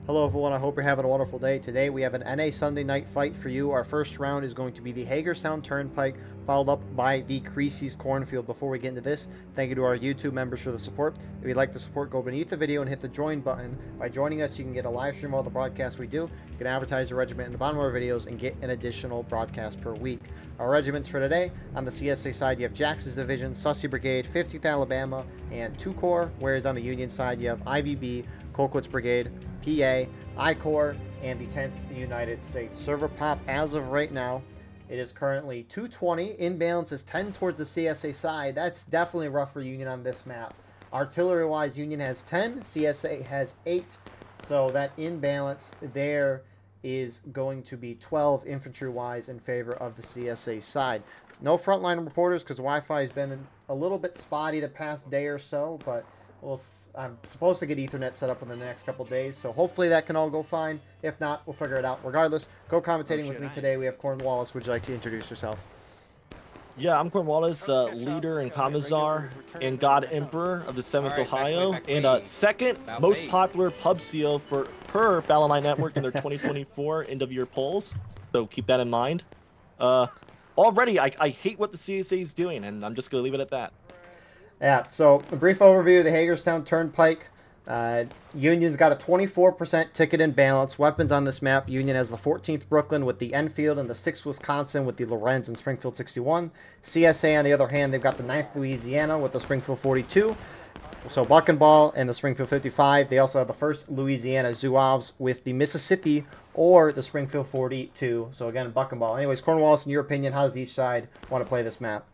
Hello everyone, I hope you're having a wonderful day. Today we have an NA Sunday night fight for you. Our first round is going to be the Hagerstown Turnpike, followed up by the Creasy's Cornfield. Before we get into this, thank you to our YouTube members for the support. If you'd like to support, go beneath the video and hit the join button. By joining us, you can get a live stream of all the broadcasts we do. You can advertise your regiment in the bottom of our videos and get an additional broadcast per week. Our regiments for today, on the CSA side, you have Jackson's Division, Sussy Brigade, 50th Alabama, and 2 Corps, whereas on the Union side, you have IVB, Colquitt's Brigade, PA, I-Corps, and the 10th United States. Server pop as of right now, it is currently 220. Imbalance is 10 towards the CSA side. That's definitely rough for Union on this map. Artillery-wise, Union has 10, CSA has 8. So that imbalance there is going to be 12 infantry-wise in favor of the CSA side. No frontline reporters because Wi-Fi has been a little bit spotty the past day or so, but I'm supposed to get Ethernet set up in the next couple days, so hopefully that can all go fine. If not, we'll figure it out. Regardless, co-commentating with me today, we have Cornwallis. Would you like to introduce yourself? Yeah, I'm Cornwallis, leader and commissar and God Emperor of the 7th Ohio, and second most popular pub CO per Battleline Network in their 2024 end-of-year polls. So keep that in mind. Already, I hate what the CSA is doing, and I'm just going to leave it at that. Yeah, so a brief overview of the Hagerstown Turnpike. Union's got a 24% ticket imbalance. Weapons on this map, Union has the 14th Brooklyn with the Enfield and the 6th Wisconsin with the Lorenz and Springfield 61. CSA, on the other hand, they've got the 9th Louisiana with the Springfield 42. So Buck and Ball and the Springfield 55. They also have the 1st Louisiana Zouaves with the Mississippi or the Springfield 42. So again, Buck and Ball. Anyways, Cornwallis, in your opinion, how does each side want to play this map?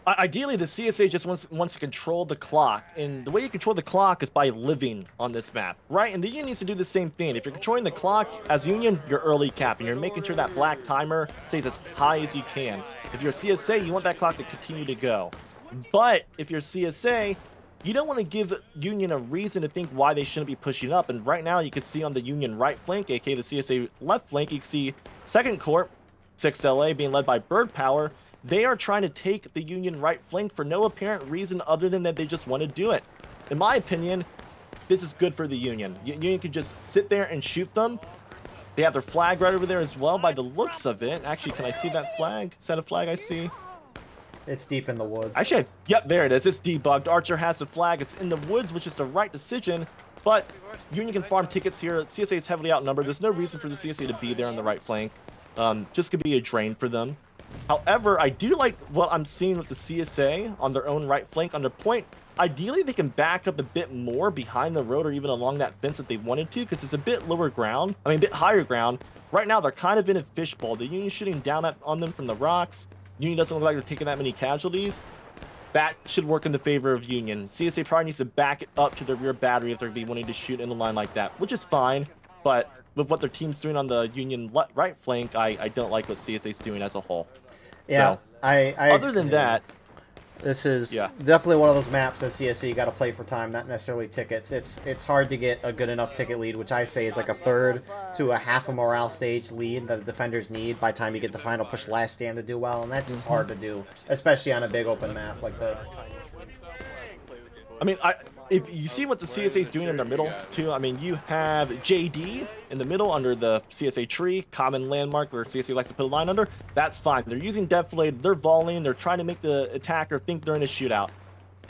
Ideally, the CSA just wants to control the clock, and the way you control the clock is by living on this map, right? And the Union needs to do the same thing. If you're controlling the clock as Union, you're early capping. You're making sure that black timer stays as high as you can. If you're CSA, you want that clock to continue to go. But if you're CSA, you don't want to give Union a reason to think why they shouldn't be pushing up. And right now, you can see on the Union right flank, aka the CSA left flank, you can see 2nd Corps, 6LA being led by Bird Power. They are trying to take the Union right flank for no apparent reason other than that they just want to do it. In my opinion, this is good for the Union. Union can just sit there and shoot them. They have their flag right over there as well by the looks of it. Actually, can I see that flag? Is that a flag I see? It's deep in the woods. Actually, yep, there it is. It's debugged. Archer has the flag. It's in the woods, which is the right decision. But Union can farm tickets here. CSA is heavily outnumbered. There's no reason for the CSA to be there on the right flank. Just could be a drain for them. However, I do like what I'm seeing with the CSA on their own right flank on their point. Ideally, they can back up a bit more behind the road or even along that fence if they wanted to, because it's a bit lower ground. I mean, a bit higher ground. Right now, they're kind of in a fishbowl. The Union's shooting down on them from the rocks. Union doesn't look like they're taking that many casualties. That should work in the favor of Union. CSA probably needs to back it up to their rear battery if they're going to be wanting to shoot in a line like that, which is fine. But with what their team's doing on the Union right flank, I don't like what CSA's doing as a whole. Yeah, so, other than that, this is definitely one of those maps that CSC you got to play for time, not necessarily tickets. It's hard to get a good enough ticket lead, which I say is like a third to a half a morale stage lead that the defenders need by the time you get the final push last stand to do well, and that's hard to do, especially on a big open map like this. I mean, if you see what the CSA is doing in their middle, too, I mean, you have JD in the middle under the CSA tree, common landmark where CSA likes to put a line under. That's fine. They're using defilade. They're volleying. They're trying to make the attacker think they're in a shootout.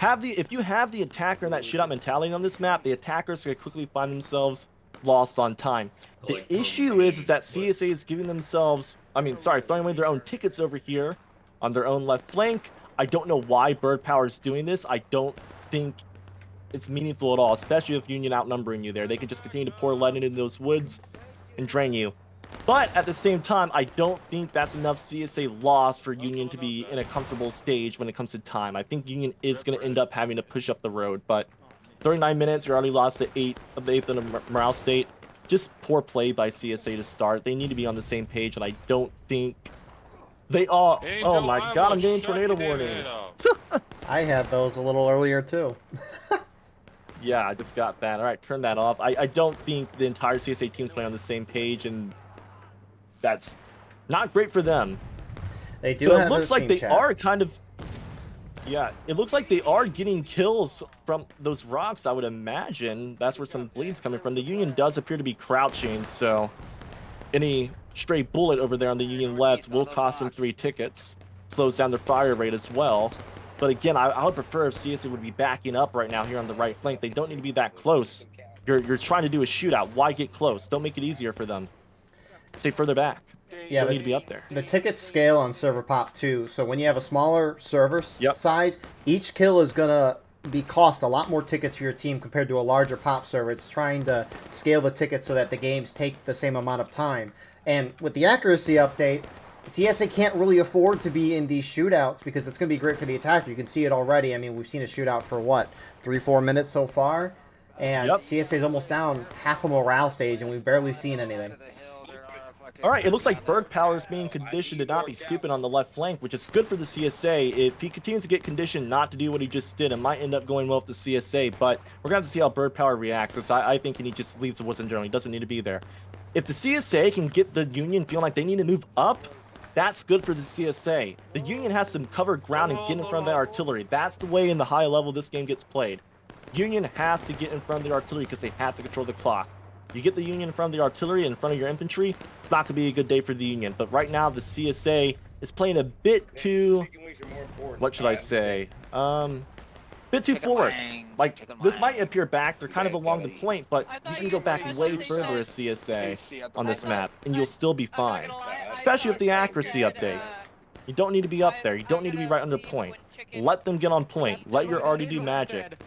If you have the attacker in that shootout mentality on this map, the attackers can quickly find themselves lost on time. The issue is that CSA is giving themselves, throwing away their own tickets over here on their own left flank. I don't know why Bird Power is doing this. I don't think it's meaningful at all, especially if Union outnumbering you there. They can just continue to pour lead into those woods and drain you. But at the same time, I don't think that's enough CSA loss for Union to be in a comfortable stage when it comes to time. I think Union is going to end up having to push up the road, but 39 minutes, you're already lost to 8 of the 8th in the morale state. Just poor play by CSA to start. They need to be on the same page, and I don't think they are. Oh my god, I'm getting tornado warning. I had those a little earlier too. Yeah, I just got that. All right, turn that off. I don't think the entire CSA team's playing on the same page, and that's not great for them. They do but have it looks like they are kind of... Yeah, it looks like they are getting kills from those rocks, I would imagine. That's where some bleed's coming from. The Union does appear to be crouching, so any stray bullet over there on the Union left will cost them 3 tickets. Slows down their fire rate as well. But again, I would prefer if CSA would be backing up right now here on the right flank. They don't need to be that close. You're trying to do a shootout. Why get close? Don't make it easier for them. Stay further back. Yeah, don't need to be up there. The tickets scale on server pop too. So when you have a smaller server size, each kill is gonna cost a lot more tickets for your team compared to a larger pop server. It's trying to scale the tickets so that the games take the same amount of time. And with the accuracy update, CSA can't really afford to be in these shootouts because it's going to be great for the attacker. You can see it already. I mean, we've seen a shootout for what, 3-4 minutes so far, and CSA is almost down half a morale stage, and we've barely seen anything. All right, it looks like Bird Power is being conditioned to not be stupid on the left flank, which is good for the CSA. If he continues to get conditioned not to do what he just did, it might end up going well with the CSA, but we're going to have to see how Bird Power reacts, because I think he just leaves the woods in general. He doesn't need to be there. If the CSA can get the Union feeling like they need to move up, that's good for the CSA. The Union has to cover ground and get in front of the artillery. That's the way in the high level this game gets played. Union has to get in front of the artillery because they have to control the clock. You get the Union in front of the artillery, in front of your infantry, it's not going to be a good day for the Union. But right now, the CSA is playing a bit too, what should I say, bit too forward. Like, this might appear back, they're kind of along the point, but you can go back way further as CSA on this map, and you'll still be fine. Especially with the accuracy update. You don't need to be up there, you don't need to be right under point. Let them get on point, let your RD do magic.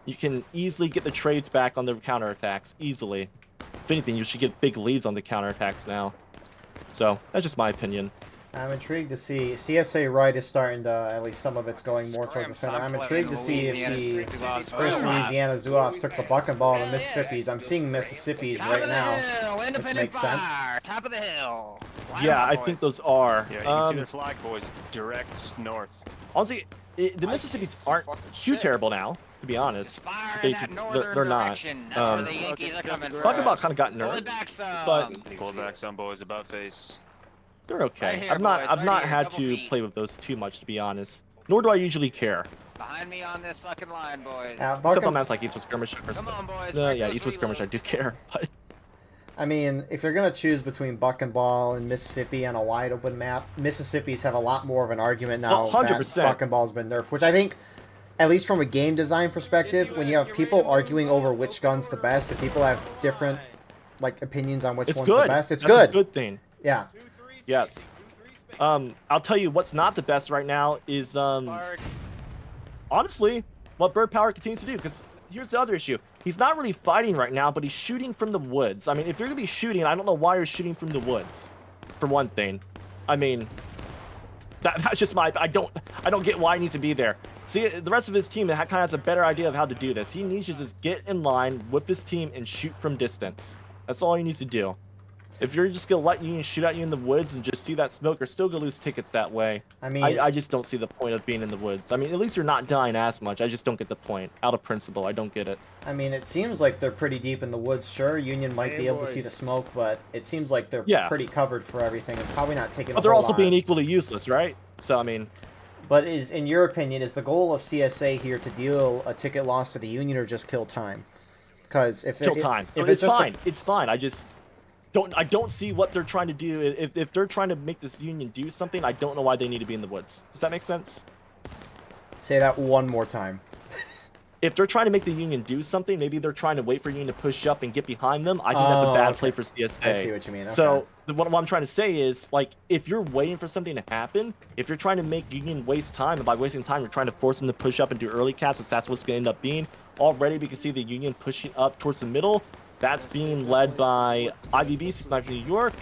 You can easily get the trades back on the counterattacks, easily. If anything, you should get big leads on the counterattacks now. So, that's just my opinion. I'm intrigued to see. CSA right is starting to, at least some of it's going more towards the center. I'm intrigued to see if the first Louisiana Zouaves took the buck and ball to Mississippi's. I'm seeing Mississippi's right now, which makes sense. Top of the hill. Yeah, I think those are. Yeah, you can see their flag, boys, direct north. Honestly, the Mississippis aren't too terrible now, to be honest. They're not. Buckenball kind of got nerfed, but Pull it back some, boys, about face. they're okay. I've not had to play with those too much, to be honest. Nor do I usually care. Behind me on this fucking line, boys. Except on maps like East West Skirmish. Come on, boys. Yeah, East West Skirmish I do care, but I mean, if you're going to choose between Buck and Ball and Mississippi on a wide open map, Mississippi's have a lot more of an argument now 100%. that Buck and Ball's been nerfed, which I think, at least from a game design perspective, when you have people arguing over which gun's the best, if people have different like opinions on which one's the best, it's good. That's a good thing. Yeah. Yes. I'll tell you what's not the best right now is honestly what Bird Power continues to do, because here's the other issue. He's not really fighting right now, but he's shooting from the woods. I mean, if you're gonna be shooting, I don't know why you're shooting from the woods, for one thing. I mean, that's just my, I don't get why he needs to be there. See, the rest of his team kind of has a better idea of how to do this. He needs to just get in line with his team and shoot from distance. That's all he needs to do. If you're just gonna let Union shoot at you in the woods and just see that smoke, you're still gonna lose tickets that way. I mean, I just don't see the point of being in the woods. I mean, at least you're not dying as much. I just don't get the point. Out of principle, I don't get it. I mean, it seems like they're pretty deep in the woods. Sure, Union might be able to see the smoke, but it seems like they're pretty covered for everything and probably not taking. But they're also being equally useless, right? So I mean. But in your opinion, is the goal of CSA here to deal a ticket loss to the Union or just kill time? Because if kill time, it's fine. It's fine. I don't see what they're trying to do. If they're trying to make this Union do something, I don't know why they need to be in the woods. Does that make sense? Say that one more time. If they're trying to make the Union do something, maybe they're trying to wait for Union to push up and get behind them. I think that's a bad play for CSA. I see what you mean. Okay. So what I'm trying to say is, like, if you're waiting for something to happen, if you're trying to make Union waste time, and by wasting time, you're trying to force them to push up and do early casts, that's what's going to end up being. Already, we can see the Union pushing up towards the middle. That's being led by IVB, Sniper New York.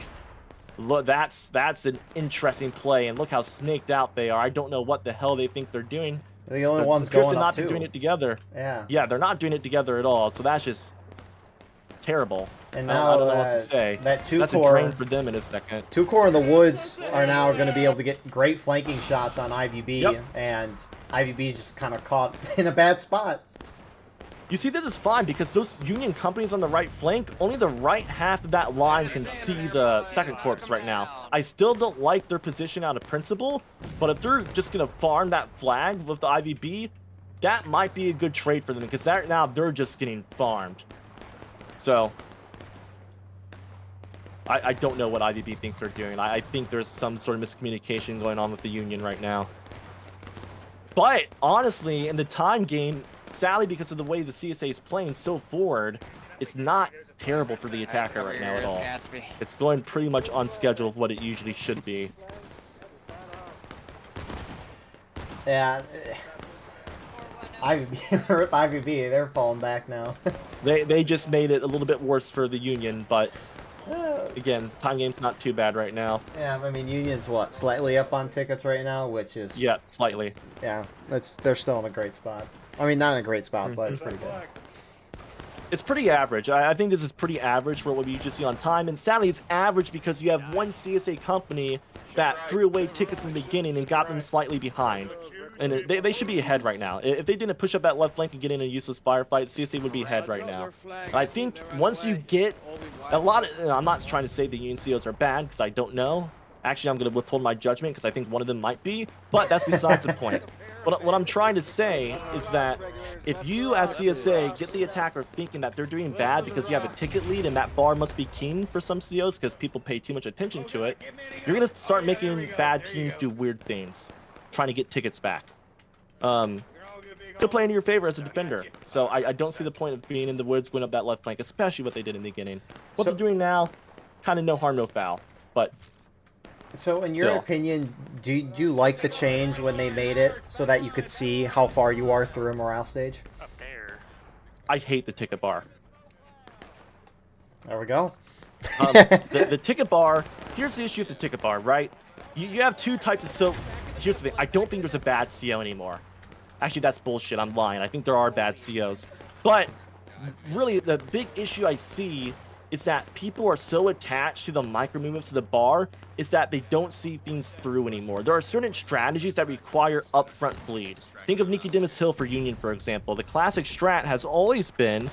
Look, that's an interesting play, and look how snaked out they are. I don't know what the hell they think they're doing. They're the only ones going up not too. doing it together. Yeah. Yeah, they're not doing it together at all. So that's just terrible. And now I don't know what to say. That's a drain for them in a second. 2-core in the woods are now going to be able to get great flanking shots on IVB, and IVB is just kind of caught in a bad spot. You see, this is fine because those Union companies on the right flank, only the right half of that line can see the second corps right now. I still don't like their position out of principle, but if they're just going to farm that flag with the IVB, that might be a good trade for them because right now they're just getting farmed. So, I don't know what IVB thinks they're doing. I think there's some sort of miscommunication going on with the Union right now. But, honestly, in the time game, sadly, because of the way the CSA is playing so forward, it's not terrible for the attacker right now at all. It's going pretty much on schedule of what it usually should be. Yeah. IVB, they're falling back now. They just made it a little bit worse for the Union, but again, time game's not too bad right now. Yeah, I mean, Union's what, slightly up on tickets right now, which is... Yeah, slightly. Yeah, they're still in a great spot. I mean, not in a great spot, but it's pretty good. It's pretty average. I think this is pretty average for what we usually see on time, and sadly it's average because you have one CSA company that threw away tickets in the beginning and got them slightly behind. And they should be ahead right now. If they didn't push up that left flank and get in a useless firefight, CSA would be ahead right now. I think once you get a lot of... I'm not trying to say the Union COs are bad, because I don't know. Actually, I'm going to withhold my judgment, because I think one of them might be. But that's besides the point. But what I'm trying to say is that if you, as CSA, get the attacker thinking that they're doing bad because you have a ticket lead and that bar must be keen for some COs because people pay too much attention to it, you're going to start making bad teams do weird things, trying to get tickets back. Could play into your favor as a defender. So I don't see the point of being in the woods going up that left flank, especially what they did in the beginning. What they're doing now, kind of no harm, no foul. But... So, in your opinion, do you like the change when they made it so that you could see how far you are through a morale stage? I hate the ticket bar. There we go. The ticket bar, here's the issue with the ticket bar, right? You have two types of... So, here's the thing. I don't think there's a bad CO anymore. Actually, that's bullshit. I'm lying. I think there are bad COs. But, really, the big issue I see is that people are so attached to the micro movements of the bar is that they don't see things through anymore. There are certain strategies that require upfront bleed. Think of Nicodemus Hill for Union, for example. The classic strat has always been,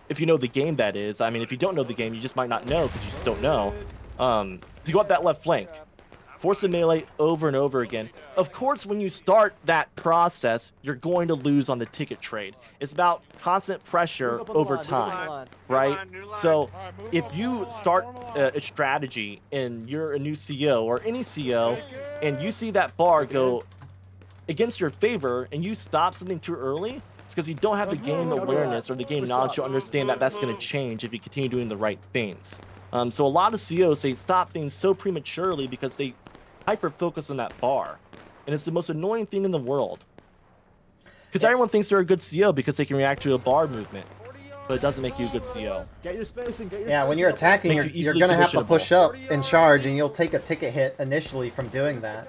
if you know the game that is, I mean, if you don't know the game, you just might not know because you just don't know, to go up that left flank. Force the melee over and over again. Of course, when you start that process, you're going to lose on the ticket trade. It's about constant pressure over time, right? So if you start a strategy and you're a new CO or any CO, and you see that bar go against your favor and you stop something too early, it's because you don't have the game awareness or the game knowledge to understand that that's going to change if you continue doing the right things. So a lot of COs, they stop things so prematurely because they hyper-focus on that bar. And it's the most annoying thing in the world. Because everyone thinks they're a good CO because they can react to a bar movement. But it doesn't make you a good CO. Get your spacing, get your Yeah, when you're attacking, you're going to have to push up and charge, and you'll take a ticket hit initially from doing that.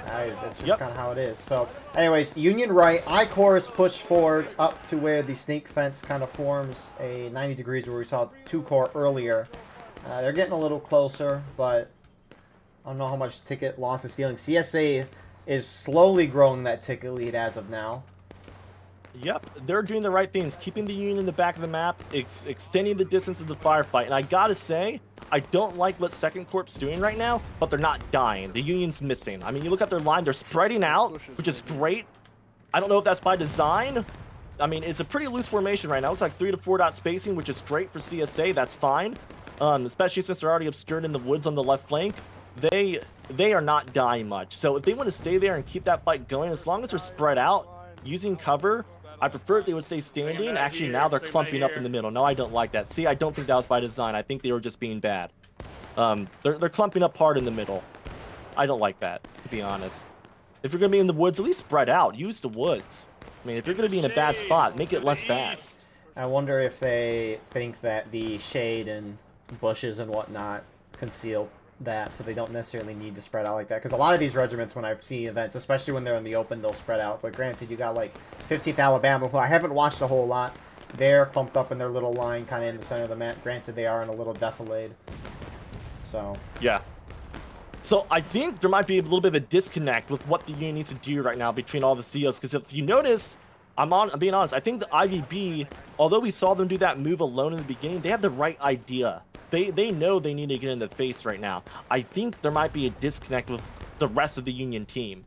That's just kind of how it is. So, anyways, Union right, I-Corps push forward up to where the snake fence kind of forms a 90 degrees where we saw 2-Corps earlier. They're getting a little closer, but I don't know how much ticket loss is stealing. CSA is slowly growing that ticket lead as of now. Yep, they're doing the right things, keeping the Union in the back of the map, extending the distance of the firefight. And I gotta say, I don't like what Second Corps is doing right now, but they're not dying. The Union's missing. I mean, you look at their line, they're spreading out, which is great. I don't know if that's by design. I mean, it's a pretty loose formation right now. It's like 3 to 4 dot spacing, which is great for CSA. That's fine, especially since they're already obscured in the woods on the left flank. They are not dying much. So if they want to stay there and keep that fight going, as long as they're spread out, using cover, I prefer if they would stay standing. Actually, now they're clumping up in the middle. No, I don't like that. See, I don't think that was by design. I think they were just being bad. They're clumping up hard in the middle. I don't like that, to be honest. If you're going to be in the woods, at least spread out. Use the woods. I mean, if you're going to be in a bad spot, make it less bad. I wonder if they think that the shade and bushes and whatnot conceal that, so they don't necessarily need to spread out like that. Because a lot of these regiments, when I've seen events, especially when they're in the open, they'll spread out. But granted, you got like 15th Alabama, who I haven't watched a whole lot. They're clumped up in their little line, kind of in the center of the map. Granted, they are in a little defilade. So yeah. So I think there might be a little bit of a disconnect with what the Union needs to do right now between all the COs. Because if you notice, I'm being honest. I think the IVB, although we saw them do that move alone in the beginning, they have the right idea. They know they need to get in the face right now. I think there might be a disconnect with the rest of the Union team.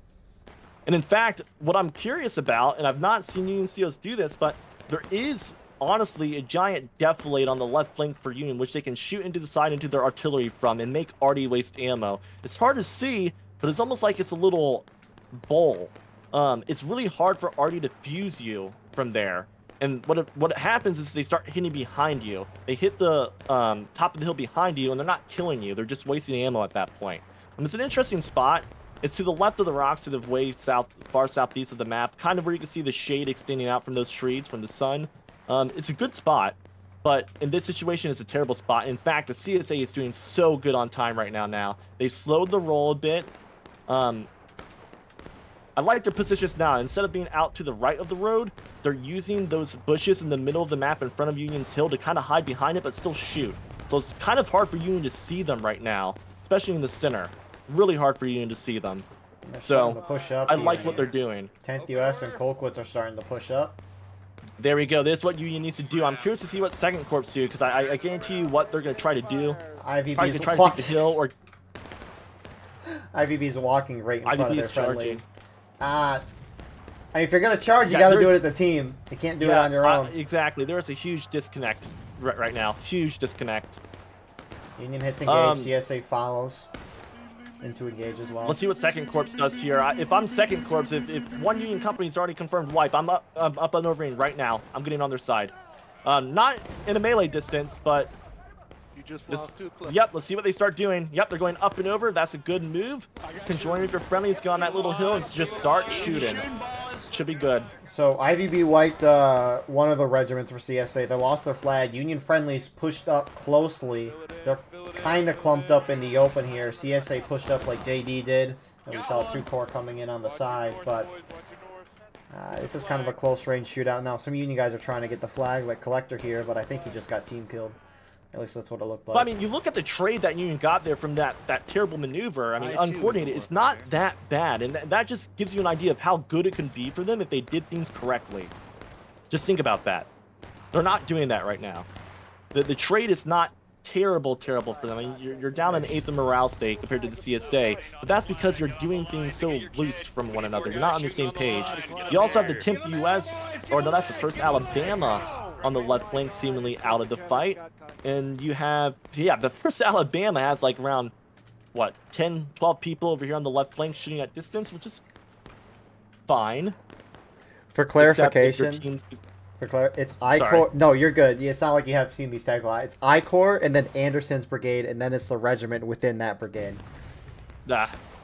And in fact, what I'm curious about, and I've not seen Union COs do this, but there is honestly a giant defilade on the left flank for Union, which they can shoot into the side into their artillery from and make Artie waste ammo. It's hard to see, but it's almost like it's a little bowl. It's really hard for Artie to fuse you from there. And what happens is they start hitting behind you. They hit the top of the hill behind you, and they're not killing you. They're just wasting ammo at that point. And it's an interesting spot. It's to the left of the rocks, to the way south, far southeast of the map, kind of where you can see the shade extending out from those trees, from the sun. It's a good spot, but in this situation, it's a terrible spot. In fact, the CSA is doing so good on time right now. They've slowed the roll a bit. I like their positions now. Instead of being out to the right of the road, they're using those bushes in the middle of the map in front of Union's Hill to kind of hide behind it, but still shoot. So it's kind of hard for Union to see them right now, especially in the center. Really hard for Union to see them. So to push up. I like what they're doing. 10th US and Colquitts are starting to push up. There we go. This is what Union needs to do. I'm curious to see what Second Corps do, because I guarantee you what they're going to try to do. Probably going to try to take the hill, or IVB's walking right in front of their charging. friendlies. I mean, if you're going to charge, you got to do it as a team. You can't do it on your own. Exactly. There's a huge disconnect right now. Huge disconnect. Union hits engage. CSA follows into engage as well. Let's see what Second Corps does here. If I'm Second Corps, if one Union company's already confirmed wipe, I'm up and overing right now. I'm getting on their side. Not in a melee distance, but you just lost 2 clips. Yep, let's see what they start doing. Yep, they're going up and over. That's a good move. Conjoining with your friendlies, go on that little hill and just start shooting. Should be good. So IVB wiped one of the regiments for CSA. They lost their flag. Union friendlies pushed up closely. They're kind of clumped up in the open here. CSA pushed up like JD did. And we saw 2 corps coming in on the side, but this is kind of a close range shootout. Now, some Union guys are trying to get the flag like Collector here, but I think he just got team killed. At least that's what it looked like. But, I mean, you look at the trade that Union got there from that terrible maneuver. I mean, uncoordinated. It's not that bad, and that just gives you an idea of how good it can be for them if they did things correctly. Just think about that. They're not doing that right now. The trade is not terrible for them. I mean, you're down an 8th in morale state compared to the CSA, but that's because you're doing things so loosed from one another. You're not on the same page. You also have the 10th US, or no, that's the 1st Alabama on the left flank, seemingly out of the fight. And you have, the 1st Alabama has like around, what, 10, 12 people over here on the left flank shooting at distance, which is fine. For clarification, it's I Corps. No, you're good. It's not like you have seen these tags a lot. It's I Corps and then Anderson's brigade, and then it's the regiment within that brigade.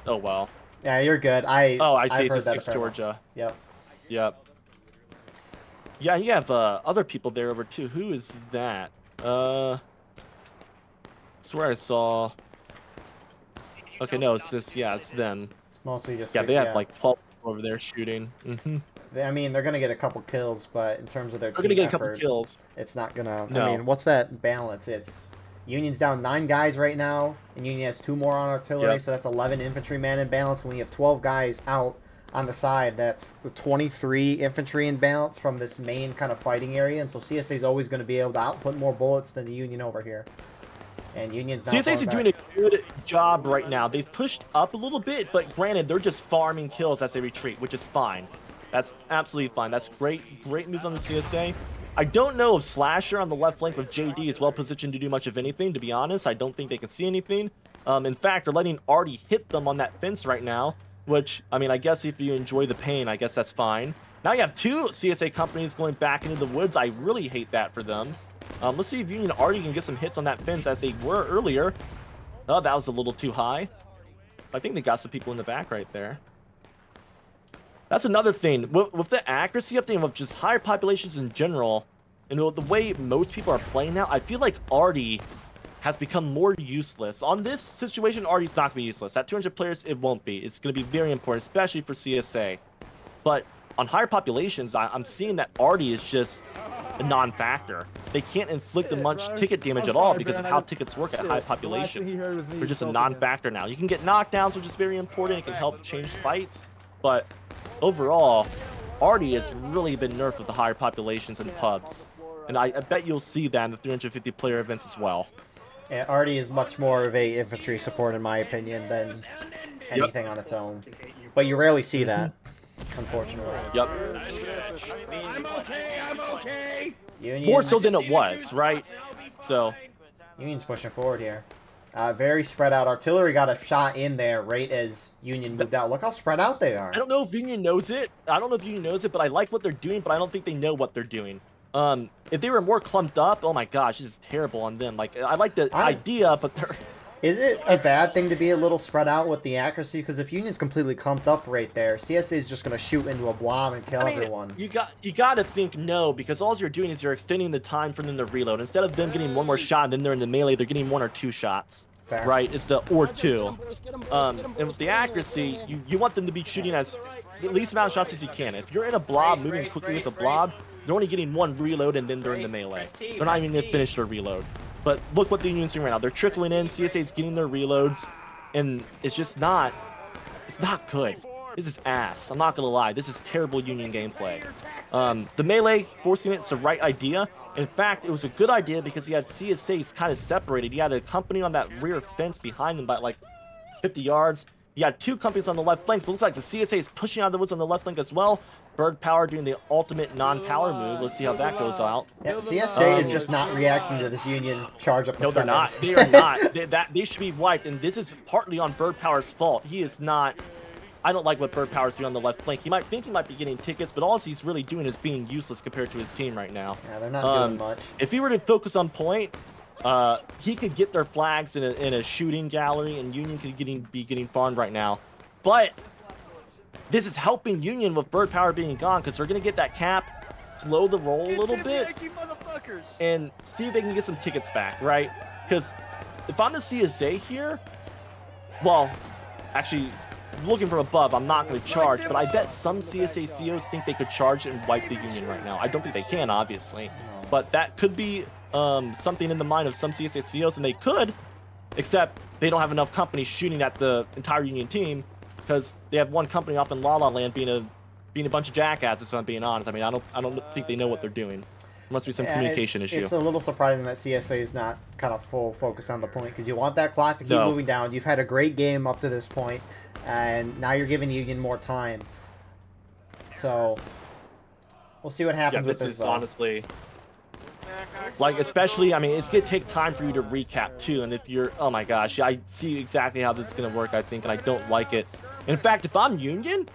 Oh well. Yeah, you're good. I see. It's 6 Georgia. Yep. Yeah, you have other people there over too. Who is that? I swear I saw. Okay, no, it's just it's them. It's mostly just they have like 12 over there shooting. I mean, they're gonna get a couple kills, but in terms of their they're gonna get a couple kills. It's not gonna. No. I mean, what's that balance? It's Union's down 9 guys right now, and Union has 2 more on artillery, so that's 11 infantrymen in balance. When you have 12 guys out on the side, that's the 23 infantry in balance from this main kind of fighting area, and so CSA is always going to be able to output more bullets than the Union over here. And Union's not CSA is doing a good job right now. They've pushed up a little bit, but granted, they're just farming kills as they retreat, which is fine. That's absolutely fine. That's great moves on the CSA. I don't know if Slasher on the left flank with JD is well positioned to do much of anything, to be honest. I don't think they can see anything. In fact, they're letting Artie hit them on that fence right now, which, I mean, I guess if you enjoy the pain, I guess that's fine. Now you have 2 CSA companies going back into the woods. I really hate that for them. Let's see if Union Artie can get some hits on that fence as they were earlier. Oh, that was a little too high. I think they got some people in the back right there. That's another thing. With the accuracy update, with just higher populations in general, and the way most people are playing now, I feel like Artie has become more useless. On this situation, Artie's not going to be useless. At 200 players, it won't be. It's going to be very important, especially for CSA. But on higher populations, I'm seeing that Artie is just a non-factor. They can't inflict much ticket damage at all because of how tickets work at high population. They're just a non-factor now. You can get knockdowns, which is very important. It can help change fights. But overall, Artie has really been nerfed with the higher populations and pubs. And I bet you'll see that in the 350 player events as well. Yeah, Artie is much more of a infantry support, in my opinion, than anything on its own. But you rarely see that, unfortunately. Yep. I'm okay, I'm okay. Union, More so than it was, right? So, Union's pushing forward here. Very spread out. Artillery got a shot in there right as Union moved out. Look how spread out they are. I don't know if Union knows it. But I like what they're doing, but I don't think they know what they're doing. If they were more clumped up, oh my gosh, this is terrible on them. Like, I like the idea, but they're... Is it a bad thing to be a little spread out with the accuracy? Because if Union's completely clumped up right there, CSA is just going to shoot into a blob and kill everyone. You got to think no, because all you're doing is you're extending the time for them to reload. Instead of them getting one more shot and then they're in the melee, they're getting 1 or 2 shots. Fair. Right? It's the or 2. And with the accuracy, you want them to be shooting as the least amount of shots as you can. If you're in a blob, moving quickly as a blob, they're only getting 1 reload and then they're in the melee. They're not even going to finish their reload. But look what the Union's doing right now. They're trickling in. CSA's getting their reloads. And it's just not... It's not good. This is ass. I'm not going to lie. This is terrible Union gameplay. The melee, forcing it's the right idea. In fact, it was a good idea because he had CSA's kind of separated. He had a company on that rear fence behind them by like 50 yards. He had 2 companies on the left flank. So it looks like the CSA is pushing out of the woods on the left flank as well. Bird Power doing the ultimate non-power move. Let's see how that goes out. Yeah, CSA is just not reacting to this Union charge up the No, they're center. not. They are not. They should be wiped, and this is partly on Bird Power's fault. He is not... I don't like what Bird Power's doing on the left flank. He might think he might be getting tickets, but all he's really doing is being useless compared to his team right now. Yeah, they're not doing much. If he were to focus on point, he could get their flags in a shooting gallery, and Union could be getting farmed right now. But this is helping Union with Bird Power being gone because they're going to get that cap, slow the roll a little bit, and see if they can get some tickets back, right? Because if I'm the CSA here, well, actually, looking from above, I'm not going to charge, but I bet some CSA COs think they could charge and wipe the Union right now. I don't think they can, obviously, but that could be something in the mind of some CSA COs, and they could, except they don't have enough companies shooting at the entire Union team because they have one company off in La La Land being a bunch of jackasses, if I'm being honest. I mean, I don't think they know what they're doing. There must be some communication issue. It's a little surprising that CSA is not kind of full focus on the point because you want that clock to keep moving down. You've had a great game up to this point, and now you're giving the Union more time. So we'll see what happens with this. This is honestly, like, especially, I mean, it's gonna take time for you to recap too. And if you're, oh my gosh, I see exactly how this is gonna work, I think, and I don't like it. In fact, if I'm Union,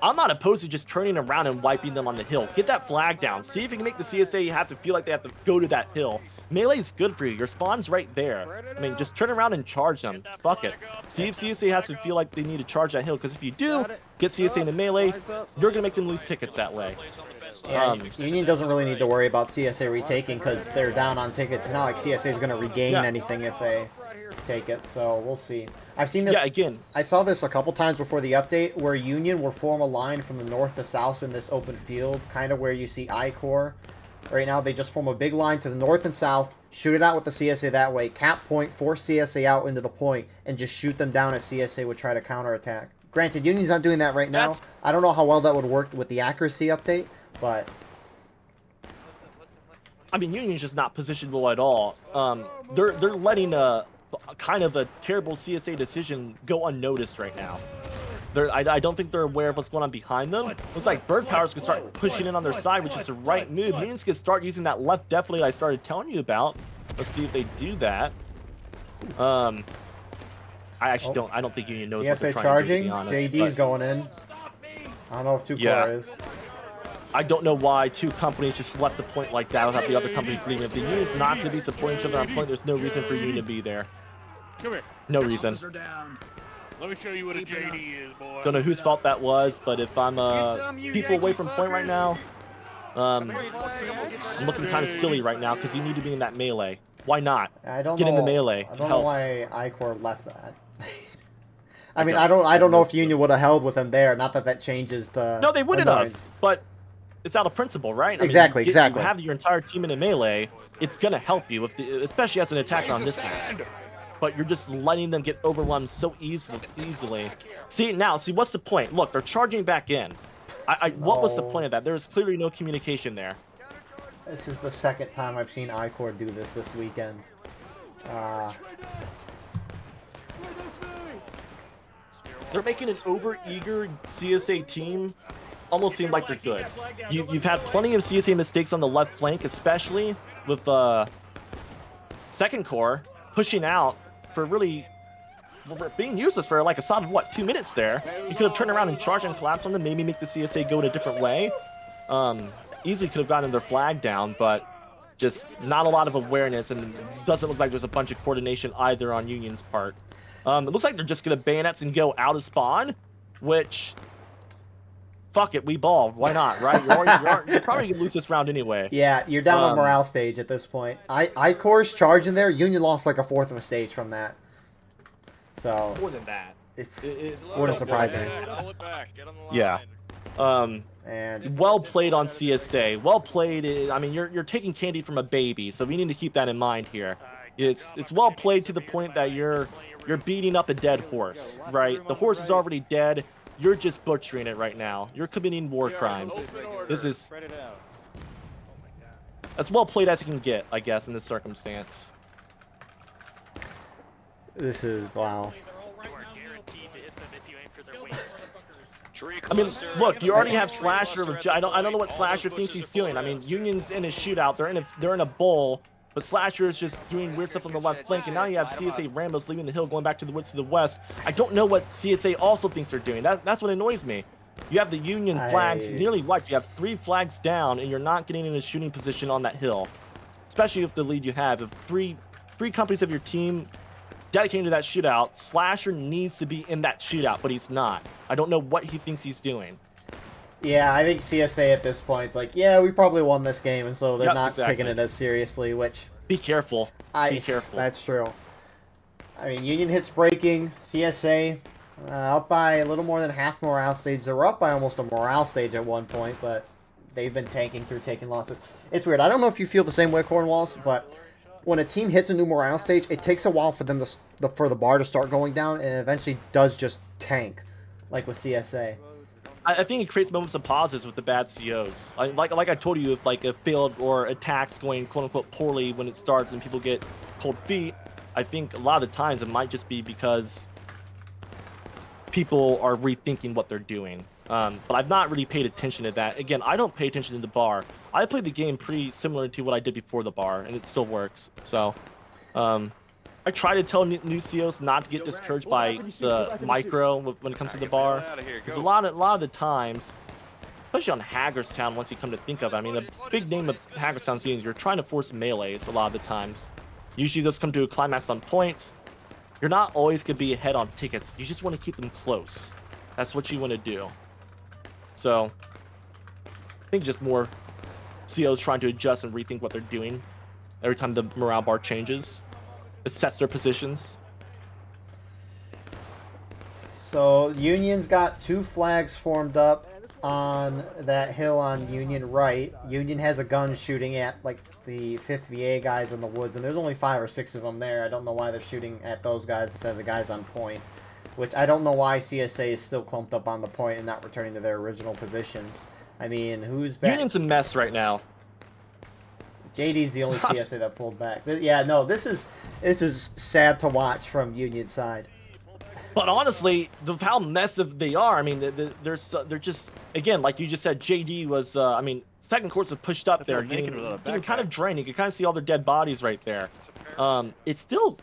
I'm not opposed to just turning around and wiping them on the hill. Get that flag down. See if you can make the CSA have to feel like they have to go to that hill. Melee is good for you. Your spawn's right there. I mean, just turn around and charge them. Fuck it. See if CSA has to feel like they need to charge that hill, because if you do get CSA in the melee, you're going to make them lose tickets that way. Yeah, Union doesn't really need to worry about CSA retaking because they're down on tickets. It's not like CSA is going to regain anything if they take it, so we'll see. I've seen this. Yeah, again, I saw this a couple times before the update where Union will form a line from the north to south in this open field, kind of where you see I-Corps. Right now, they just form a big line to the north and south, shoot it out with the CSA that way, cap point, force CSA out into the point, and just shoot them down as CSA would try to counterattack. Granted, Union's not doing that right now. I don't know how well that would work with the accuracy update, but I mean, Union's just not positioned well at all. They're letting a kind of a terrible CSA decision go unnoticed right now. I don't think they're aware of what's going on behind them. Looks like Bird Powers could start pushing in on their side, which is the right move. Unions could start using that left definitely I started telling you about. Let's see if they do that. I actually don't. I don't think Union knows what they're CSA trying to do, to be charging. honest, JD's going in. I don't know if 2-Core is. I don't know why 2 companies just left the point like that without the other companies leaving. If the Union's not going to be supporting each other on point, there's no reason for Union to be there. Come here. No reason. Let me show you what a JD is, boy. Don't know whose fault that was, but if I'm people away from point right now, I'm looking kind of silly right now because you need to be in that melee. Why not? I don't get know, in the melee. I don't know why I-Corps left that. I mean, I don't know if Union would have held with him there. Not that that changes the. No, they wouldn't have. But it's out of principle, right? I exactly, mean, exactly. You have your entire team in a melee. It's gonna help you, especially as an attacker on this game. But you're just letting them get overwhelmed so easily. See, what's the point? Look, they're charging back in. What was the No. point of that? There was clearly no communication there. This is the second time I've seen iCore do this weekend. They're making an over-eager CSA team almost seem like they're good. You've had plenty of CSA mistakes on the left flank, especially with second core pushing out for really being useless for like a solid, what, 2 minutes there. You could have turned around and charged and collapsed on them, maybe make the CSA go in a different way. Easily could have gotten their flag down, but just not a lot of awareness, and it doesn't look like there's a bunch of coordination either on Union's part. It looks like they're just going to bayonets and go out of spawn, which, fuck it, we ball. Why not, right? You're probably going to lose this round anyway. Yeah, you're down on morale stage at this point. iCore's charging there. Union lost like a fourth of a stage from that. So More than that. it wouldn't surprise me. Yeah. And Well played on CSA. Well played. I mean, you're taking candy from a baby, so we need to keep that in mind here. It's well played to the point that you're beating up a dead horse, right? The horse is already dead. You're just butchering it right now. You're committing war crimes. This is as well played as you can get, I guess, in this circumstance. this is wow. I mean, look, you already have Slasher. I don't know what Slasher thinks he's doing. I mean, Union's in a shootout. They're in a bowl, but Slasher is just doing weird stuff on the left flank, and now you have CSA Rambos leaving the hill, going back to the woods to the west. I don't know what CSA also thinks they're doing. That's what annoys me. You have the Union flags nearly wiped. You have 3 flags down, and you're not getting in a shooting position on that hill, especially with the lead you have. If three companies of your team dedicated to that shootout, Slasher needs to be in that shootout, but he's not. I don't know what he thinks he's doing. Yeah, I think CSA at this point is like, yeah, we probably won this game, and so they're Yep, not exactly. taking it as seriously, which Be careful. Be careful. That's true. I mean, Union hits breaking. CSA up by a little more than half morale stage. They were up by almost a morale stage at one point, but they've been tanking through taking losses. It's weird. I don't know if you feel the same way, Cornwalls, but when a team hits a new morale stage, it takes a while for them for the bar to start going down, and it eventually does just tank, like with CSA. I think it creates moments of pauses with the bad COs. Like I told you, if like a failed or attacks going quote unquote poorly when it starts and people get cold feet, I think a lot of the times it might just be because people are rethinking what they're doing. But I've not really paid attention to that. Again, I don't pay attention to the bar. I played the game pretty similar to what I did before the bar, and it still works. So, I try to tell new COs not to get discouraged by the micro when it comes to the bar. Because a lot of the times, especially on Hagerstown, once you come to think of it, I mean, the big name of Hagerstown's is you're trying to force melees a lot of the times. Usually those come to a climax on points. You're not always going to be ahead on tickets. You just want to keep them close. That's what you want to do. So, I think just more COs trying to adjust and rethink what they're doing every time the morale bar changes. Assess their positions. So Union's got 2 flags formed up on that hill on Union right. Union has a gun shooting at like the 5th VA guys in the woods, and there's only 5 or 6 of them there. I don't know why they're shooting at those guys instead of the guys on point, which I don't know why CSA is still clumped up on the point and not returning to their original positions. I mean, who's back? Union's a mess right now. JD's the only CSA that pulled back. Yeah, no, this is sad to watch from Union side. But honestly, how massive they are, I mean, they're just, again, like you just said, JD was, I mean, second course was pushed up there, getting kind of drained. You can kind of see all their dead bodies right there. It's still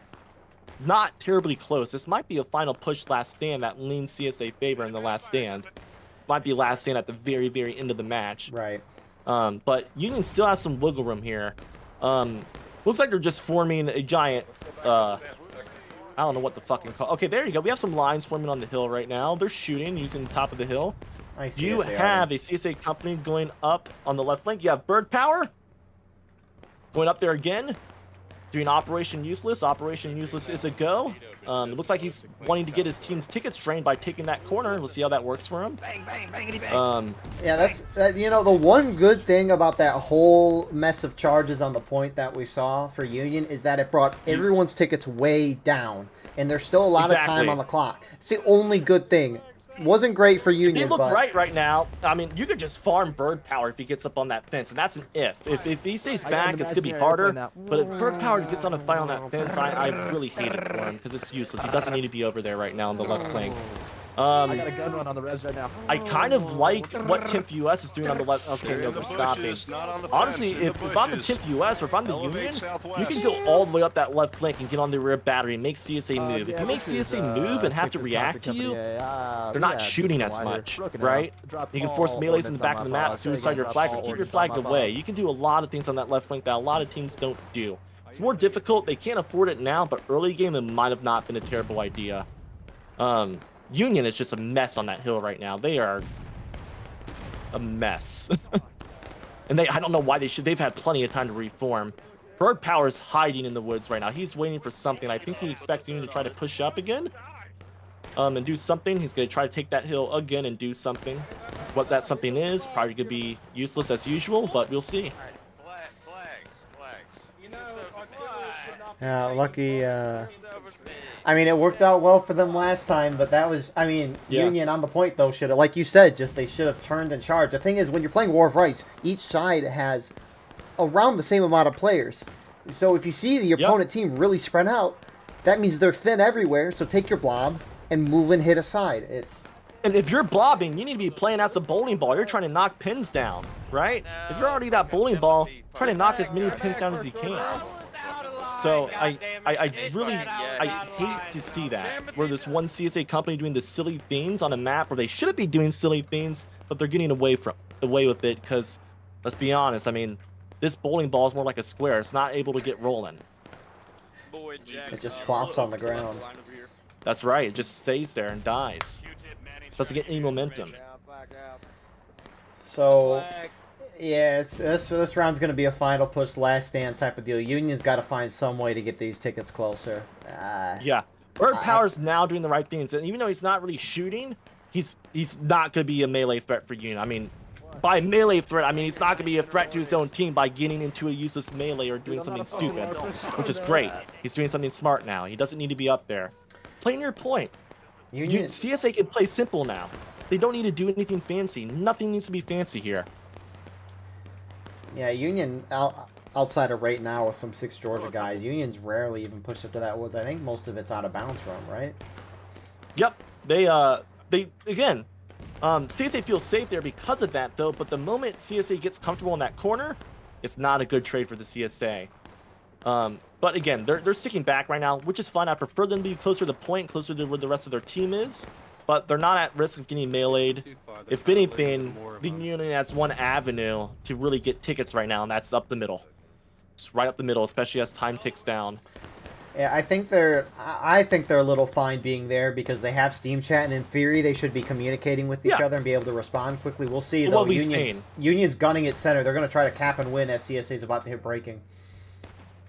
not terribly close. This might be a final push last stand that leans CSA favor in the last stand. Might be last stand at the very, very end of the match. Right. But Union still has some wiggle room here. Looks like they're just forming a giant, I don't know what the fucking call. Okay, there you go. We have some lines forming on the hill right now. They're shooting using the top of the hill. Nice. You have a CSA company going up on the left flank. You have Bird Power going up there again, doing Operation Useless. Operation Useless is a go. It looks like he's wanting to get his team's tickets drained by taking that corner. Let's see how that works for him. Bang, bang, bangity bang. Yeah, that's you know, the one good thing about that whole mess of charges on the point that we saw for Union is that it brought everyone's tickets way down, and there's still a lot of time on the clock. It's the only good thing. wasn't great for If Union. he looked but right now, I mean, you could just farm bird power if he gets up on that fence, and that's an if. If he stays back, it's gonna be harder. But if bird power gets on a fight on that fence, I really hate it for him because it's useless. He doesn't need to be over there right now on the left flank. I got a gun run on the res right now. I kind of like what 10th US is doing on the left. Okay, no, they're stopping. Honestly, if I'm the 10th US or if I'm the Union, you can go all the way up that left flank and get on the rear battery and make CSA move. If you make CSA move and have to react to you, they're not shooting as much, right? You can force melees in the back of the map, suicide your flag, or keep your flag away. You can do a lot of things on that left flank that a lot of teams don't do. It's more difficult. They can't afford it now, but early game it might have not been a terrible idea. Union is just a mess on that hill right now. They are a mess. And I don't know why they've had plenty of time to reform. Bird Power's hiding in the woods right now. He's waiting for something. I think he expects Union to try to push up again. And do something. He's going to try to take that hill again and do something. What that something is, probably going to be useless as usual, but we'll see. yeah, lucky. I mean, it worked out well for them last time, but that was, I mean, Yeah. Union on the point, though, should have, like you said, they should have turned and charged. The thing is, when you're playing War of Rights, each side has around the same amount of players. So if you see the opponent team really spread out, that means they're thin everywhere, so take your blob and move and hit a side. And if you're blobbing, you need to be playing as a bowling ball. You're trying to knock pins down, right? If you're already that bowling ball, try to knock as many pins down as you can. So I hate to see that, where this one CSA company doing the silly things on a map where they shouldn't be doing silly things, but they're getting away with it because, let's be honest, I mean, this bowling ball is more like a square. It's not able to get rolling. It just plops on the ground. That's right. It just stays there and dies. Doesn't get any momentum. So, yeah, this round's going to be a final push, last stand type of deal. Union's got to find some way to get these tickets closer. Yeah. Bird Power's now doing the right things, and even though he's not really shooting, he's not going to be a melee threat for Union. I mean, by melee threat, I mean he's not going to be a threat to his own team by getting into a useless melee or doing something stupid, which is great. He's doing something smart now. He doesn't need to be up there. Playing your point. CSA can play simple now. They don't need to do anything fancy. Nothing needs to be fancy here. Yeah, Union outside of right now with some 6 Georgia guys, Union's rarely even pushed up to that woods. I think most of it's out of bounds from, right? Yep. They again, CSA feels safe there because of that though, but the moment CSA gets comfortable in that corner, it's not a good trade for the CSA. But again, they're sticking back right now, which is fine. I prefer them to be closer to the point, closer to where the rest of their team is. But they're not at risk of getting meleeed. If anything, the Union has one avenue to really get tickets right now, and that's up the middle. It's right up the middle, especially as time ticks down. Yeah, I think they're a little fine being there because they have Steam chat, and in theory they should be communicating with each other and be able to respond quickly. We'll see though. Union's gunning at center. They're going to try to cap and win as CSA's about to hit breaking.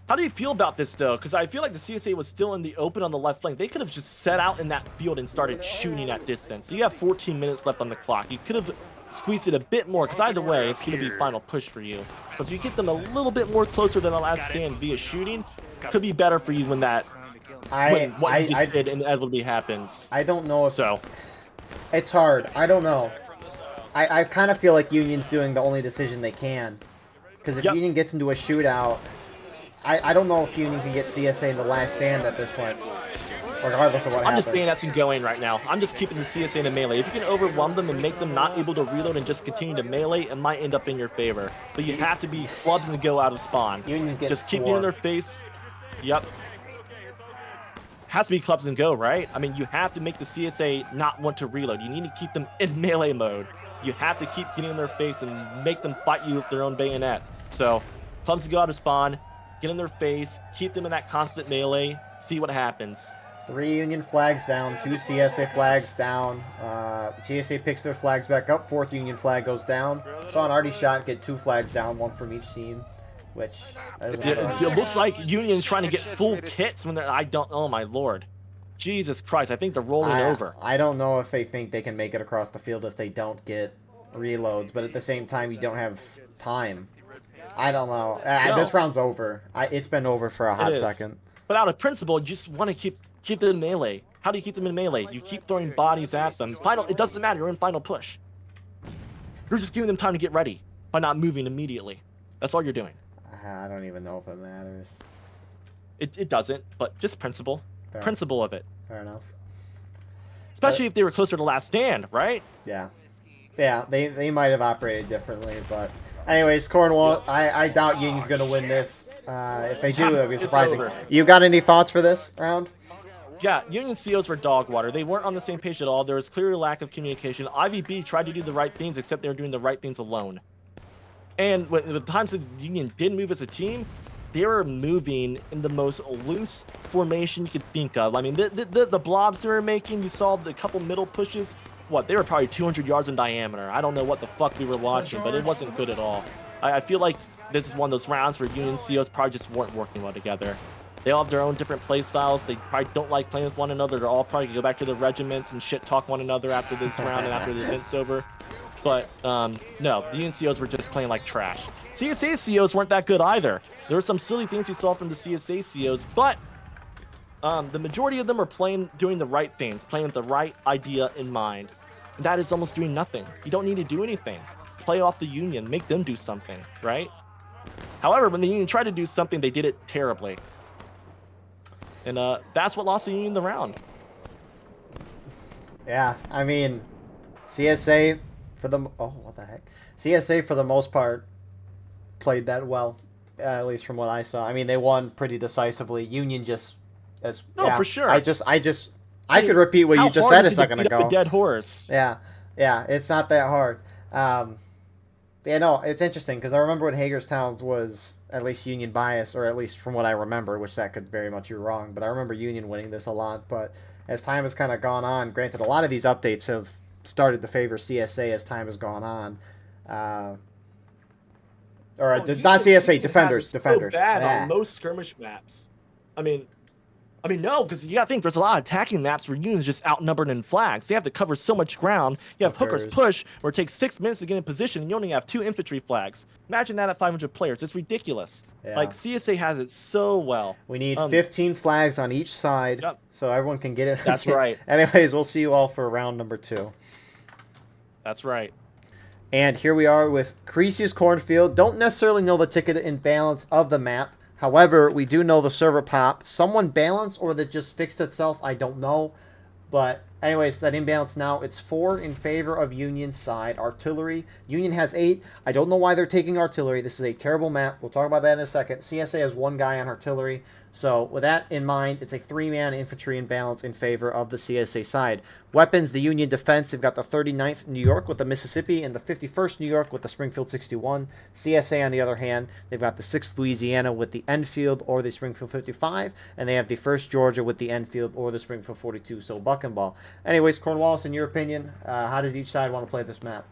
How do you feel about this, though? Because I feel like the CSA was still in the open on the left flank. They could have just set out in that field and started shooting at distance. So you have 14 minutes left on the clock. You could have squeezed it a bit more, because either way, it's going to be final push for you. But if you get them a little bit more closer than the last stand via shooting, could be better for you when what you just did inevitably happens. I don't know if... So. It's hard. I don't know. I kind of feel like Union's doing the only decision they can. Because if Union gets into a shootout... I don't know if Union can get CSA in the last stand at this point, regardless of what happens. I'm just saying that's going right now. I'm just keeping the CSA in a melee. If you can overwhelm them and make them not able to reload and just continue to melee, it might end up in your favor. But you have to be clubs and go out of spawn. Union's getting just keep getting in their face. Yep. Has to be clubs and go, right? I mean, you have to make the CSA not want to reload. You need to keep them in melee mode. You have to keep getting in their face and make them fight you with their own bayonet. So, clubs and go out of spawn. Get in their face, keep them in that constant melee, see what happens. 3 Union flags down, 2 CSA flags down. GSA picks their flags back up, 4th Union flag goes down. Saw an arty shot get 2 flags down, 1 from each team, which... It looks like Union's trying to get full kits when they're... oh my lord. Jesus Christ, I think they're rolling over. I don't know if they think they can make it across the field if they don't get reloads, but at the same time, you don't have time. I don't know. This round's over. It's been over for a hot second. But out of principle, you just want to keep the melee. How do you keep them in melee? You keep throwing bodies at them. It doesn't matter. You're in final push. You're just giving them time to get ready by not moving immediately. That's all you're doing. I don't even know if it matters. It doesn't, but just principle. Fair. Principle of it. Fair enough. Especially if they were closer to last stand, right? Yeah. Yeah, they might have operated differently, but anyways, Cornwall, I doubt Union's going to win this. If they do, that'd be surprising. You got any thoughts for this round? Yeah, Union COs were dog water. They weren't on the same page at all. There was clear lack of communication. IVB tried to do the right things, except they were doing the right things alone. And the times that the Union did move as a team, they were moving in the most loose formation you could think of. I mean, the blobs they were making, you saw the couple middle pushes. What, they were probably 200 yards in diameter. I don't know what the fuck we were watching, but it wasn't good at all. I feel like this is one of those rounds where Union COs probably just weren't working well together. They all have their own different play styles. They probably don't like playing with one another. They're all probably going to go back to their regiments and shit talk one another after this round and after the event's over. But, no, the Union COs were just playing like trash. CSA COs weren't that good either. There were some silly things we saw from the CSA COs, but the majority of them are doing the right things, playing with the right idea in mind. And that is almost doing nothing. You don't need to do anything. Play off the Union. Make them do something, right? However, when the Union tried to do something, they did it terribly. And that's what lost the Union the round. Yeah, I mean, CSA for the what the heck? CSA for the most part played that well, at least from what I saw. I mean, they won pretty decisively. Union just for sure. I could repeat what you just said a second ago. A dead horse. Yeah, it's not that hard. Yeah, no, it's interesting because I remember when Hagerstown's was at least Union bias, or at least from what I remember, which that could very much be wrong, but I remember Union winning this a lot. But as time has kind of gone on, granted, a lot of these updates have started to favor CSA as time has gone on. Not CSA, Defenders. So bad on most skirmish maps. I mean, no, because you got to think there's a lot of attacking maps where Union's just outnumbered in flags. They have to cover so much ground. You have Hooker's Push, where it takes 6 minutes to get in position, and you only have 2 infantry flags. Imagine that at 500 players. It's ridiculous. Yeah. Like, CSA has it so well. We need 15 flags on each side, so everyone can get it. That's right. Anyways, we'll see you all for round number 2. That's right. And here we are with Creasy's Cornfield. Don't necessarily know the ticket and balance of the map. However, we do know the server pop. Someone balanced or that just fixed itself, I don't know. But anyways, that imbalance now, it's 4 in favor of Union's side. Artillery. Union has 8. I don't know why they're taking artillery. This is a terrible map. We'll talk about that in a second. CSA has 1 guy on artillery. So with that in mind, it's a 3-man infantry imbalance in favor of the CSA side. Weapons, the Union defense, they've got the 39th New York with the Mississippi and the 51st New York with the Springfield 61. CSA, on the other hand, they've got the 6th Louisiana with the Enfield or the Springfield 55, and they have the 1st Georgia with the Enfield or the Springfield 42, so buck and ball. Anyways, Cornwallis, in your opinion, how does each side want to play this map?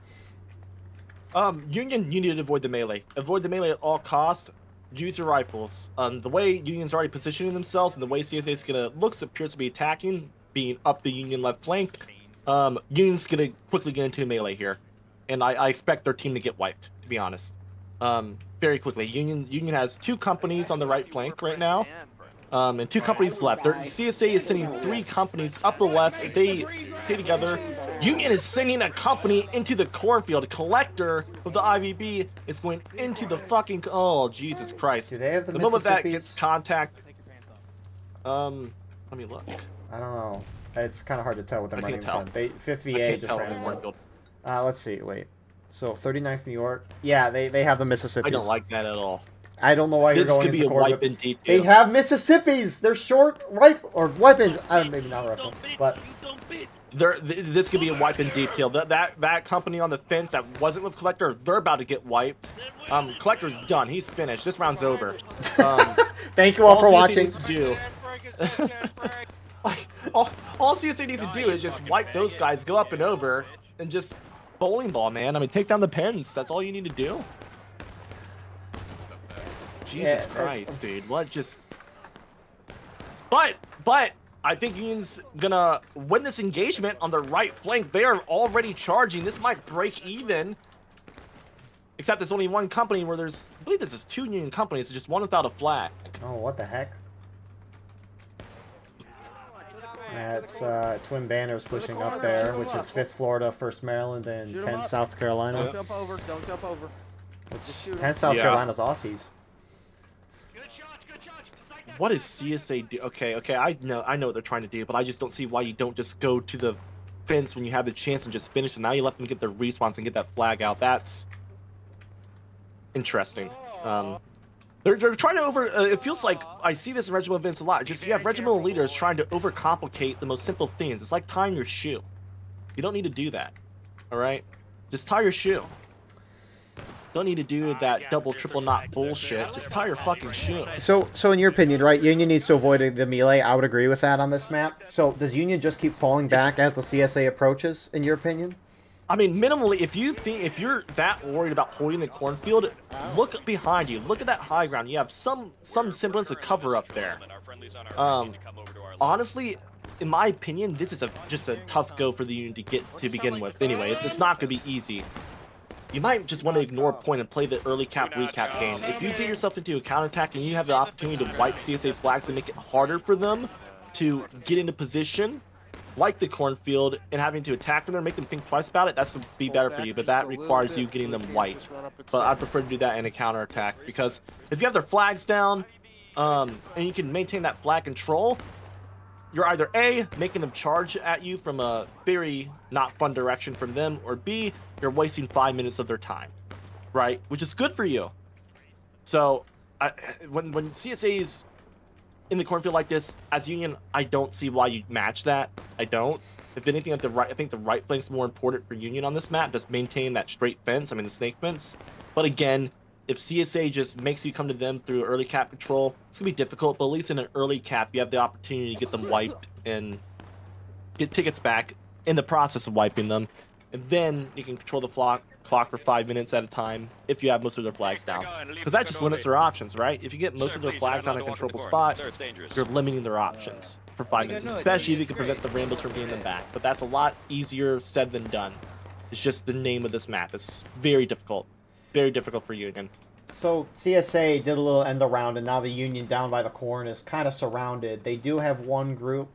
Union, you need to avoid the melee. Avoid the melee at all costs. Use your rifles. The way Union's already positioning themselves and the way CSA is gonna appears to be attacking, being up the Union left flank. Union's gonna quickly get into a melee here, and I expect their team to get wiped. To be honest, very quickly. Union has 2 companies on the right flank right now, and 2 companies left. CSA is sending 3 companies up the left. If they stay together, Union is sending a company into the cornfield. A collector of the IVB is going into the fucking... Oh, Jesus Christ. Do they have the moment that gets contact... Let me look. I don't know. It's kind of hard to tell with them running in front. 5th VA just ran in front. Let's see. Wait. So 39th New York. Yeah, they have the Mississippi. I don't like that at all. I don't know why you're going. This could be a wipe in deep. They have Mississippis. They're short rifle or weapons. Maybe not rifle, but this could be a wipe in detail. That company on the fence that wasn't with Collector, they're about to get wiped. Collector's done. He's finished. This round's over. Thank you all for watching. All CSA needs to do is just wipe those guys, go up and over, and just bowling ball, man. I mean, take down the pens. That's all you need to do. Jesus Christ, dude. What just... But I think Union's gonna win this engagement on the right flank. They are already charging. This might break even. Except there's only 1 company where there's... I believe this is 2 Union companies, so just 1 without a flag. Oh, what the heck? That's Twin Banners pushing up there, which is 5th Florida, 1st Maryland, and 10th South Carolina. Don't jump over. Don't jump over. Which 10th South Carolina's Aussies. What does CSA do? Okay, I know what they're trying to do, but I just don't see why you don't just go to the fence when you have the chance and just finish. And now you let them get their respawns and get that flag out. That's interesting. They're trying to it feels like I see this in regimental events a lot. Just you have regimental leaders trying to overcomplicate the most simple things. It's like tying your shoe. You don't need to do that. All right, just tie your shoe. Don't need to do that double, triple knot bullshit. Just tie your fucking shoe. So in your opinion, right, Union needs to avoid the melee. I would agree with that on this map. So does Union just keep falling back as the CSA approaches, in your opinion? I mean, minimally, if you're that worried about holding the cornfield, look behind you. Look at that high ground. You have some semblance of cover up there. Honestly, in my opinion, this is just a tough go for the Union to get to begin with. Anyway, it's not going to be easy. You might just want to ignore point and play the early cap recap game. If you get yourself into a counterattack and you have the opportunity to wipe CSA flags and make it harder for them to get into position, like the cornfield, and having to attack them or make them think twice about it, that's going to be better for you, but that requires you getting them wiped. But I prefer to do that in a counterattack, because if you have their flags down, and you can maintain that flag control, you're either A, making them charge at you from a very not fun direction from them, or B, you're wasting 5 minutes of their time, right? Which is good for you. So, when CSA's in the cornfield like this, as Union, I don't see why you match that. I don't. If anything, I think the right flank's more important for Union on this map. Just maintain that straight fence, I mean the snake fence. But again, if CSA just makes you come to them through early cap control, it's going to be difficult, but at least in an early cap, you have the opportunity to get them wiped and get tickets back in the process of wiping them. And then you can control the clock for 5 minutes at a time if you have most of their flags down. Because that just limits their options, right? If you get most of their flags on a controllable spot, you're limiting their options for 5 minutes, especially if you can prevent the Rambos from getting them back. But that's a lot easier said than done. It's just the name of this map. It's very difficult. Very difficult for Union. So CSA did a little end around, and now the Union down by the corn is kind of surrounded. They do have one group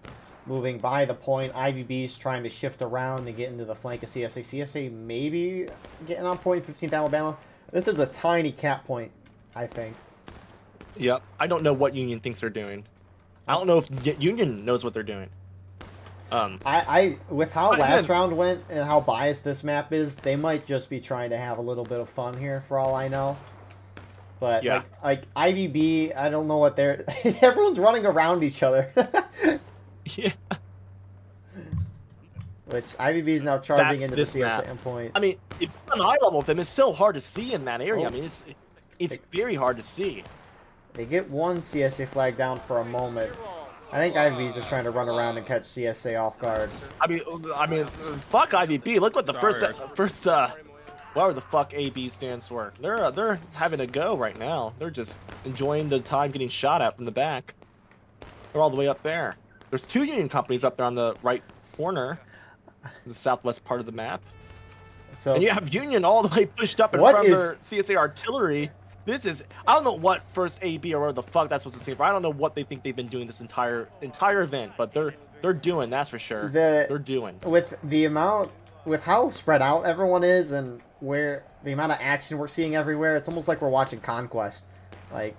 moving by the point. IVB's trying to shift around and get into the flank of CSA. CSA maybe getting on point 15th Alabama. This is a tiny cap point, I think. Yep. I don't know what Union thinks they're doing. I don't know if Union knows what they're doing. With how last round went and how biased this map is, they might just be trying to have a little bit of fun here, for all I know. But yeah. like IVB, I don't know what they're. Everyone's running around each other. Yeah. Which IVB is now charging into the CSA map. point. I mean, if you're on eye level with them, it's so hard to see in that area. I mean, it's very hard to see. They get one CSA flag down for a moment. I think IVB's just trying to run around and catch CSA off guard. I mean, fuck IVB. Look what the first whatever the fuck AB stands for. They're having a go right now. They're just enjoying the time getting shot at from the back. They're all the way up there. There's two Union companies up there on the right corner, the southwest part of the map. So, and you have Union all the way pushed up in front of their CSA artillery. This is, I don't know what first AB or whatever the fuck that's supposed to stand for. I don't know what they think they've been doing this entire event, but they're doing, that's for sure. They're doing. With how spread out everyone is and where the amount of action we're seeing everywhere, it's almost like we're watching Conquest. Like,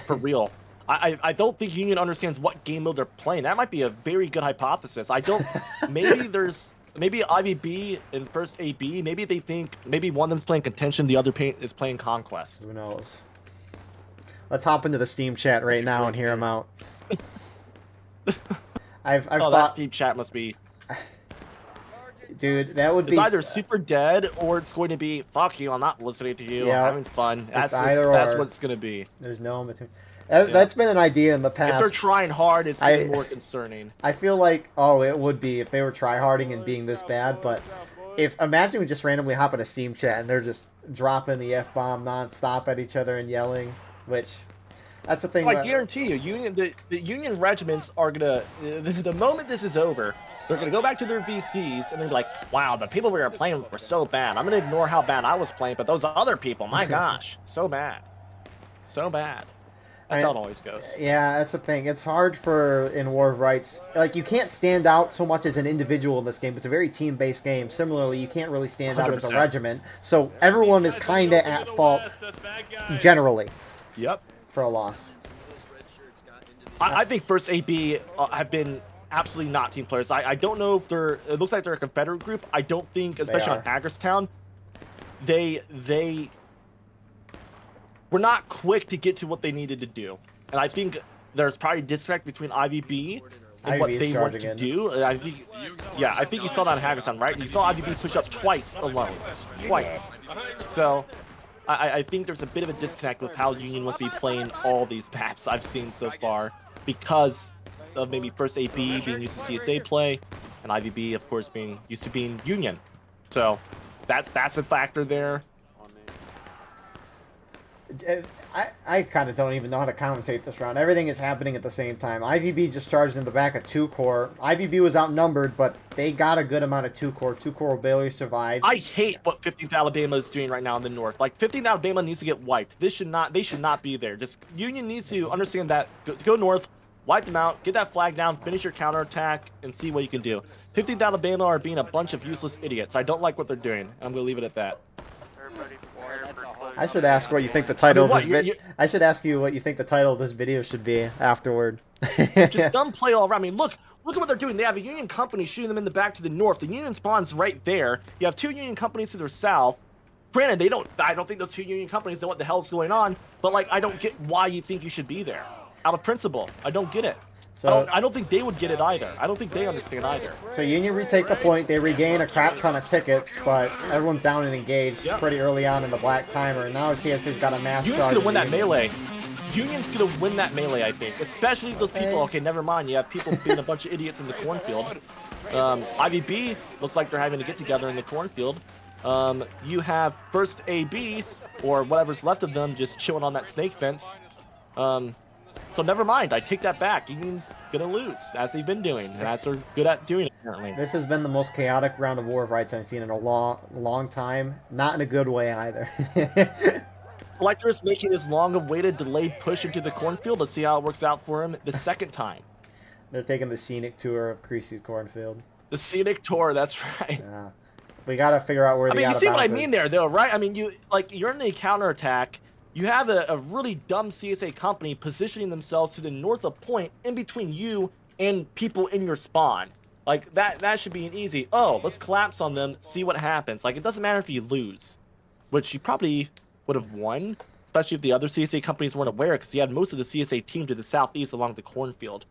for real. I don't think Union understands what game mode they're playing. That might be a very good hypothesis. I don't. Maybe IVB and first AB. Maybe they think one of them's playing Contention, the other is playing Conquest. Who knows? Let's hop into the Steam chat right now and hear them out. I've thought that Steam chat must be. Dude, that would be. It's either super dead or it's going to be fuck you. I'm not listening to you. Yeah, I'm having fun. That's what it's going to be. There's no in between. That's been an idea in the past. If they're trying hard, it's even more concerning. I feel like, it would be if they were tryharding and being this bad, but imagine we just randomly hop in a Steam chat and they're just dropping the F-bomb nonstop at each other and yelling, which, that's the thing. I guarantee you, the Union regiments are gonna, the moment this is over, they're gonna go back to their VCs and they're like, wow, the people we were playing with were so bad. I'm gonna ignore how bad I was playing, but those other people, my gosh, so bad. So bad. That's how it always goes. Yeah, that's the thing. It's hard for in War of Rights. Like, you can't stand out so much as an individual in this game. It's a very team-based game. Similarly, you can't really stand out as a 100%. regiment. So everyone is kind of at fault generally. Yep. For a loss. I think First AB have been absolutely not team players. I don't know if they're. It looks like they're a Confederate group. I don't think, especially on Hagerstown, they were not quick to get to what they needed to do. And I think there's probably a disconnect between IVB and what they want to do. And I think, yeah, I think you saw that in Hagerstown, right? You saw IVB push up twice alone, twice. So I think there's a bit of a disconnect with how Union must be playing all these maps I've seen so far, because of maybe First AB being used to CSA play, and IVB, of course, being used to being Union. So that's a factor there. I kind of don't even know how to commentate this round. Everything is happening at the same time. IVB just charged in the back of 2-core. IVB was outnumbered, but they got a good amount of 2-core. 2-core will barely survive. I hate what 15th Alabama is doing right now in the north. Like, 15th Alabama needs to get wiped. They should not be there. Just Union needs to understand that. Go north, wipe them out, get that flag down, finish your counterattack, and see what you can do. 15th Alabama are being a bunch of useless idiots. I don't like what they're doing. I'm going to leave it at that. I should ask what you think the title of this video. I should ask you what you think the title of this video should be afterward. Just dumb play all around. I mean, look at what they're doing. They have a Union company shooting them in the back to the north. The Union spawn's right there. You have 2 Union companies to their south. Granted, I don't think those 2 Union companies know what the hell's going on. But like, I don't get why you think you should be there. Out of principle, I don't get it. So I don't think they would get it either. I don't think they understand either. So Union retake the point. They regain a crap ton of tickets, but everyone's down and engaged pretty early on in the black timer. And now CSA's got a mass charge. Union's gonna win that melee. Union's gonna win that melee, I think. Especially those people. Okay, never mind. You have people being a bunch of idiots in the cornfield. IVB looks like they're having to get together in the cornfield. You have First AB, or whatever's left of them, just chilling on that snake fence. So never mind, I take that back. Union's gonna lose, as they've been doing, and as they're good at doing, apparently. This has been the most chaotic round of War of Rights I've seen in a long time. Not in a good way either. Like they're just making this long-awaited, delayed push into the cornfield to see how it works out for him the second time. They're taking the scenic tour of Creasy's cornfield. The scenic tour, that's right. Yeah. We gotta figure out where the you see what I mean there, though, right? I mean, you're in the counterattack. You have a really dumb CSA company positioning themselves to the north of point in between you and people in your spawn. Like, that should be an easy, oh, let's collapse on them, see what happens. Like, it doesn't matter if you lose, which you probably would have won, especially if the other CSA companies weren't aware, because you had most of the CSA team to the southeast along the cornfield.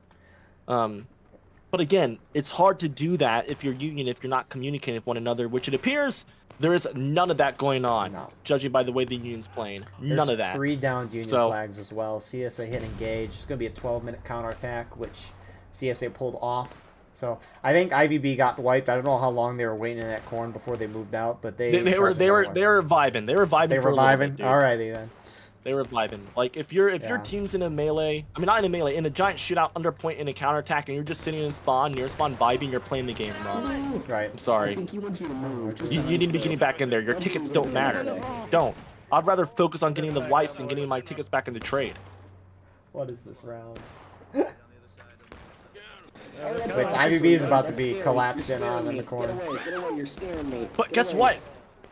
But again, it's hard to do that if you're Union, if you're not communicating with one another, which it appears there is none of that going on, judging by the way the Union's playing. None of that. 3 downed Union flags as well. CSA hit engage. It's going to be a 12-minute counterattack, which CSA pulled off. So I think IVB got wiped. I don't know how long they were waiting in that corn before they moved out, but they were vibing. They were vibing. They were vibing. Alrighty then. They were vibing. Like, if your team's in a melee, I mean, not in a melee, in a giant shootout under point in a counterattack, and you're just sitting in spawn, near spawn vibing, you're playing the game wrong. Right. I'm sorry. I think he wants you to move. You need to be getting back in there. Your tickets don't matter. Don't. I'd rather focus on getting the wipes and getting my tickets back in the trade. What is this round? Which IVB is about to be collapsed in on in the corner. Get away, you're scaring me. But guess what?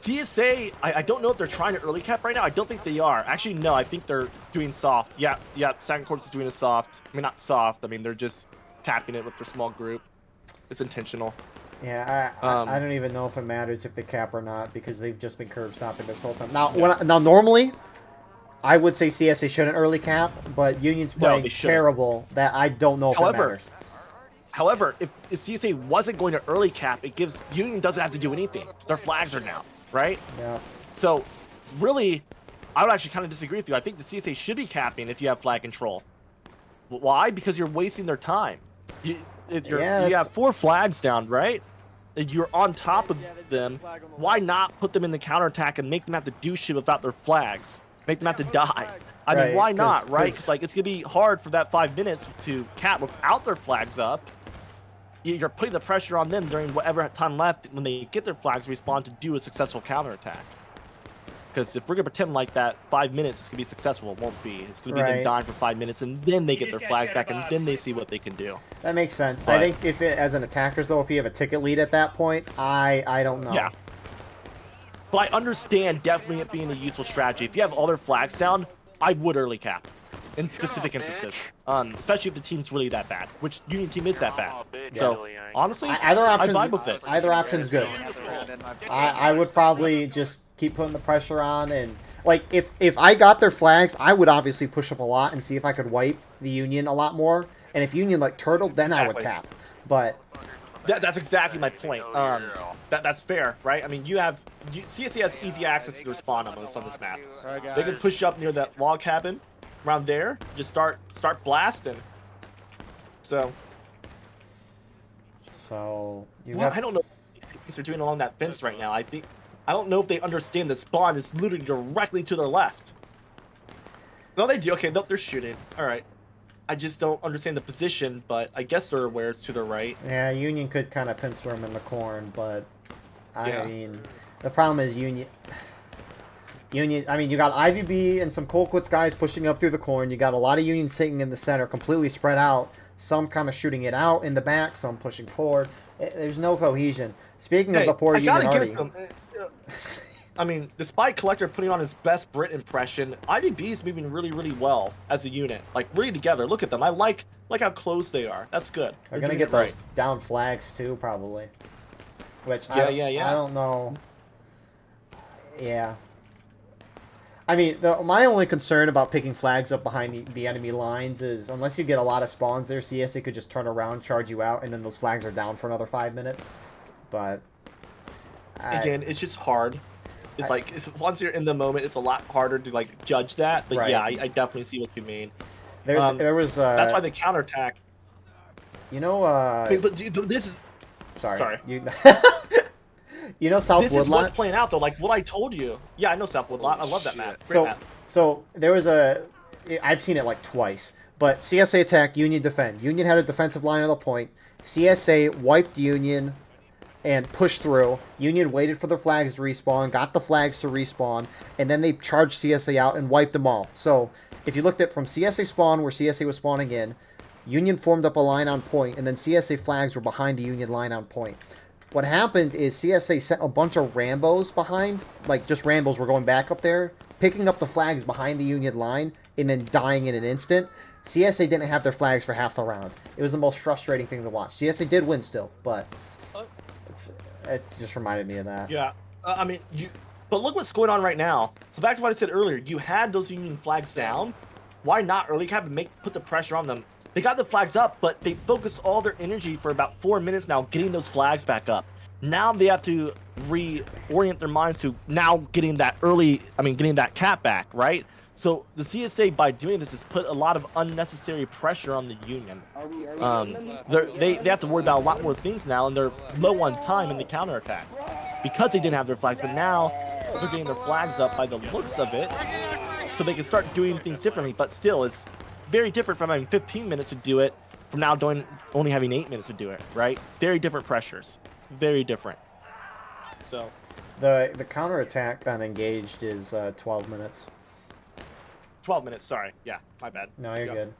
CSA, I don't know if they're trying to early cap right now. I don't think they are. Actually, no, I think they're doing soft. Yeah, second course is doing a soft. I mean, not soft. I mean, they're just capping it with their small group. It's intentional. Yeah, I don't even know if it matters if they cap or not, because they've just been curb stopping this whole time. Now, now normally, I would say CSA shouldn't early cap, but Union's playing terrible that I don't know if it matters. However, if CSA wasn't going to early cap, it gives Union doesn't have to do anything. Their flags are down, right? Yeah. So, really, I would actually kind of disagree with you. I think the CSA should be capping if you have flag control. Why? Because you're wasting their time. You have 4 flags down, right? You're on top of them. Why not put them in the counterattack and make them have to do shit without their flags? Make them have to die. I mean, why not, right? Because like, it's going to be hard for that 5 minutes to cap without their flags up. You're putting the pressure on them during whatever time left when they get their flags respawn to do a successful counterattack. Because if we're gonna pretend like that 5 minutes is gonna be successful, it won't be. It's gonna be them Right. dying for 5 minutes, and then they get their flags back, and then they see what they can do. That makes sense. But- I think if it, as an attackers though, if you have a ticket lead at that point, I don't know. Yeah. But I understand definitely it being a useful strategy. If you have all their flags down, I would early cap in specific instances, especially if the team's really that bad, which Union team is that bad. So honestly, Either I option's vibe with it. either option's good. I would probably just keep putting the pressure on, and like if I got their flags, I would obviously push up a lot and see if I could wipe the Union a lot more. And if Union like turtled, then I would Exactly. cap. But That's exactly my point. That's fair, right? I mean, CSA has easy access to their spawn almost on this map. They can push up near that log cabin, around there, just start blasting. So you well, got I don't know what they're doing along that fence right now. I don't know if they understand the spawn is literally directly to their left. No, they do. Okay, they're shooting. All right. I just don't understand the position, but I guess they're aware it's to the right. yeah, Union could kind of pincer them in the corn, but I Yeah. mean, the problem is Union. I mean, you got IVB and some Colquitt's guys pushing up through the corn. You got a lot of Union sitting in the center, completely spread out. Some kind of shooting it out in the back, some pushing forward. There's no cohesion. Speaking of the poor I gotta Union give army, it to them. I mean, despite Collector putting on his best Brit impression, IVB is moving really, really well as a unit. Like, really together. Look at them. I like how close they are. That's good. they're gonna doing get it those right. down flags too, probably. Which Yeah. I don't know. Yeah. I mean, my only concern about picking flags up behind the enemy lines is unless you get a lot of spawns there, CSA could just turn around, charge you out, and then those flags are down for another 5 minutes. But Again, it's just hard. It's like once you're in the moment, it's a lot harder to like judge that. But Right. yeah, I definitely see what you mean. there was That's why the counterattack. you know But this is sorry. sorry. You know South this is what's Woodlot? playing out though. Like what I told you. Yeah, I know South Woodlot. I love that map. Great So, map. so there was I've seen it like twice, but CSA attack, Union defend. Union had a defensive line on the point. CSA wiped Union and pushed through. Union waited for the flags to respawn, got the flags to respawn, and then they charged CSA out and wiped them all. So if you looked at from CSA spawn, where CSA was spawning in, Union formed up a line on point, and then CSA flags were behind the Union line on point. What happened is CSA sent a bunch of Rambos behind, like just Rambos were going back up there, picking up the flags behind the Union line, and then dying in an instant. CSA didn't have their flags for half the round. It was the most frustrating thing to watch. CSA did win still, but it just reminded me of that. Yeah, I mean, but look what's going on right now. So back to what I said earlier, you had those Union flags down. Why not early cap and put the pressure on them? They got the flags up, but they focused all their energy for about 4 minutes now getting those flags back up. Now they have to reorient their minds to now getting that cap back, right? So the CSA, by doing this, has put a lot of unnecessary pressure on the Union. They have to worry about a lot more things now, and they're low on time in the counterattack because they didn't have their flags. But now they're getting their flags up by the looks of it, so they can start doing things differently. But still, it's very different from having 15 minutes to do it, from now only having 8 minutes to do it, right? Very different pressures, very different. So The counterattack on engaged is 12 minutes. 12 minutes, sorry. Yeah, my bad. No, you're Yeah. good.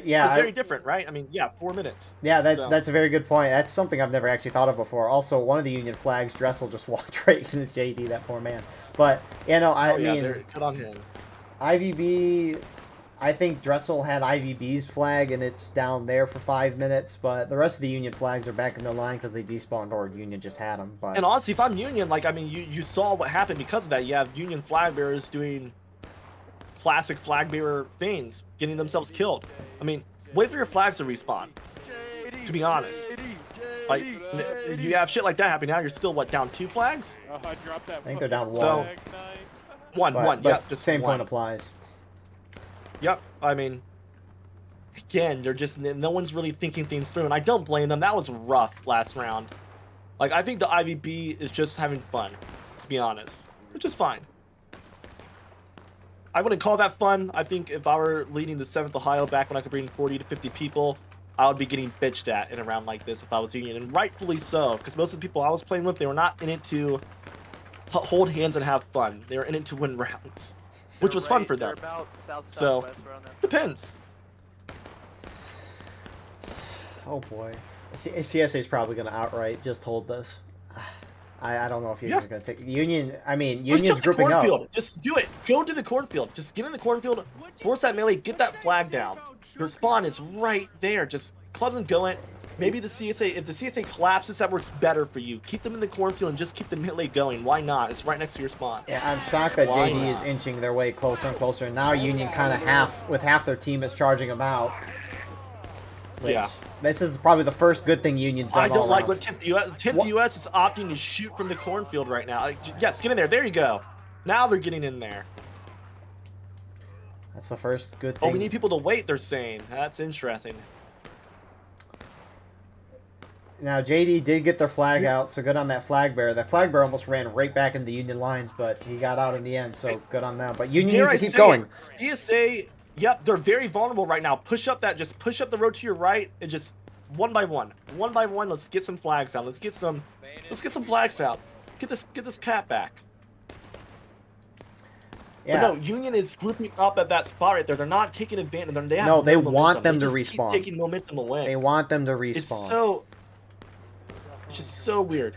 It's very different, right? I mean, yeah, 4 minutes. Yeah, So- that's a very good point. That's something I've never actually thought of before. Also, one of the Union flags, Dressel just walked right into JD, that poor man. But, I mean, they're good on him. IVB, I think Dressel had IVB's flag, and it's down there for 5 minutes, but the rest of the Union flags are back in their line because they despawned or Union just had them. But And honestly, if I'm Union, like, I mean, you saw what happened because of that. You have Union flag bearers doing classic flag bearer things, getting themselves killed. I mean, wait for your flags to respawn, to be honest. Like, you have shit like that happen now, you're still, what, down 2 flags? I dropped that. I think they're down So- one. One, But yep, just same one. point applies. Yep, I mean, again, they're just, no one's really thinking things through, and I don't blame them. That was rough last round. Like, I think the IVB is just having fun, to be honest. Which is fine. I wouldn't call that fun. I think if I were leading the 7th Ohio back when I could bring 40 to 50 people, I would be getting bitched at in a round like this if I was Union, and rightfully so, because most of the people I was playing with, they were not in it to hold hands and have fun. They were in it to win rounds, which was fun for them. So depends. Oh boy, CSA is probably going to outright just hold this. I don't know if Union's going to take Union. I mean, Union's grouping up. Just do it. Go to the cornfield. Just get in the cornfield. Force that melee. Get that flag down. Your spawn is right there. Just club them going. Maybe the CSA, if the CSA collapses, that works better for you. Keep them in the cornfield and just keep the melee going. Why not? It's right next to your spawn. Yeah, I'm shocked that JD is inching their way closer and closer. And now Union kind of half their team is charging them out. Yeah. This is probably the first good thing Union's done. I don't like what Tip the US is opting to shoot from the cornfield right now. Yes, get in there. There you go. Now they're getting in there. That's the first good thing. Oh, we need people to wait, they're saying. That's interesting. Now, JD did get their flag out, so good on that flag bearer. That flag bearer almost ran right back into Union lines, but he got out in the end, so good on them. But Union needs to keep going. CSA, yep, they're very vulnerable right now. Just push up the road to your right and just one by one, let's get some flags out. Let's get some flags out. Get this cat back. Yeah. But no, Union is grouping up at that spot right there. They're not taking advantage. They want them to respawn. Keep taking momentum away. They want them to respawn. It's just so weird.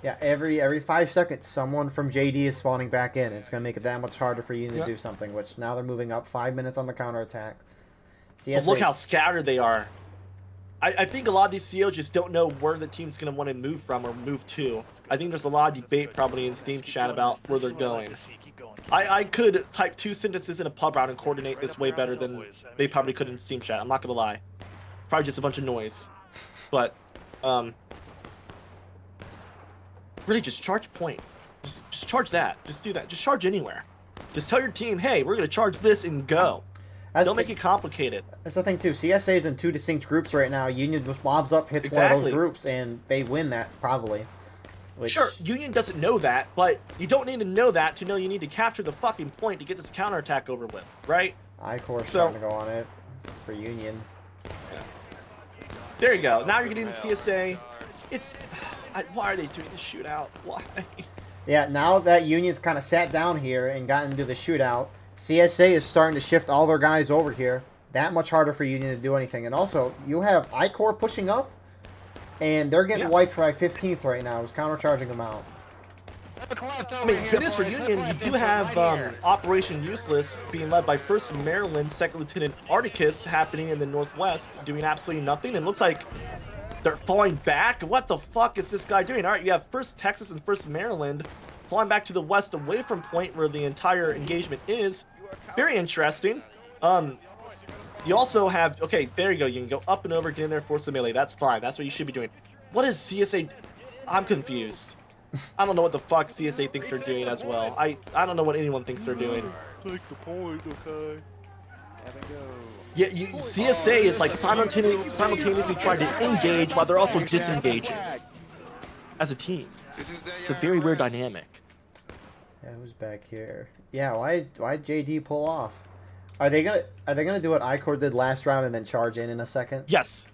Yeah, every 5 seconds, someone from JD is spawning back in. It's going to make it that much harder for Union to do something, which now they're moving up 5 minutes on the counterattack. Look how scattered they are. I think a lot of these COs just don't know where the team's going to want to move from or move to. I think there's a lot of debate probably in Steam chat about where they're going. I could type 2 sentences in a pub round and coordinate this way better than they probably could in Steam chat. I'm not going to lie. It's probably just a bunch of noise. But, really just charge point. Just charge that. Just do that. Just charge anywhere. Just tell your team, hey, we're going to charge this and go. Don't make it complicated. That's the thing, too. CSA's in 2 distinct groups right now. Union just mobs up, hits one of those groups, and they win that, probably. Sure, Union doesn't know that, but you don't need to know that to know you need to capture the fucking point to get this counterattack over with, right? I-Corps starting to go on it for Union. There you go. Now you're getting the CSA. Why are they doing this shootout? Why? Yeah, now that Union's kind of sat down here and gotten into the shootout, CSA is starting to shift all their guys over here. That much harder for Union to do anything. And also, you have I-Corps pushing up, and they're getting wiped by 15th right now. It's countercharging them out. I mean, goodness for Union, you do have Operation Useless being led by 1st Maryland, 2nd Lieutenant Articus happening in the Northwest, doing absolutely nothing. It looks like they're falling back. What the fuck is this guy doing? All right, you have 1st Texas and 1st Maryland falling back to the west away from point where the entire engagement is. Very interesting. You also have, okay, there you go. You can go up and over, get in there, force the melee. That's fine. That's what you should be doing. What is CSA? I'm confused. I don't know what the fuck CSA thinks they're doing as well. I don't know what anyone thinks they're doing. Take the point, okay? Yeah, CSA is like simultaneously trying to engage while they're also disengaging as a team. It's a very weird dynamic. Yeah, who's back here? Yeah, why JD pull off? Are they gonna do what I-Corps did last round and then charge in a second? Yes.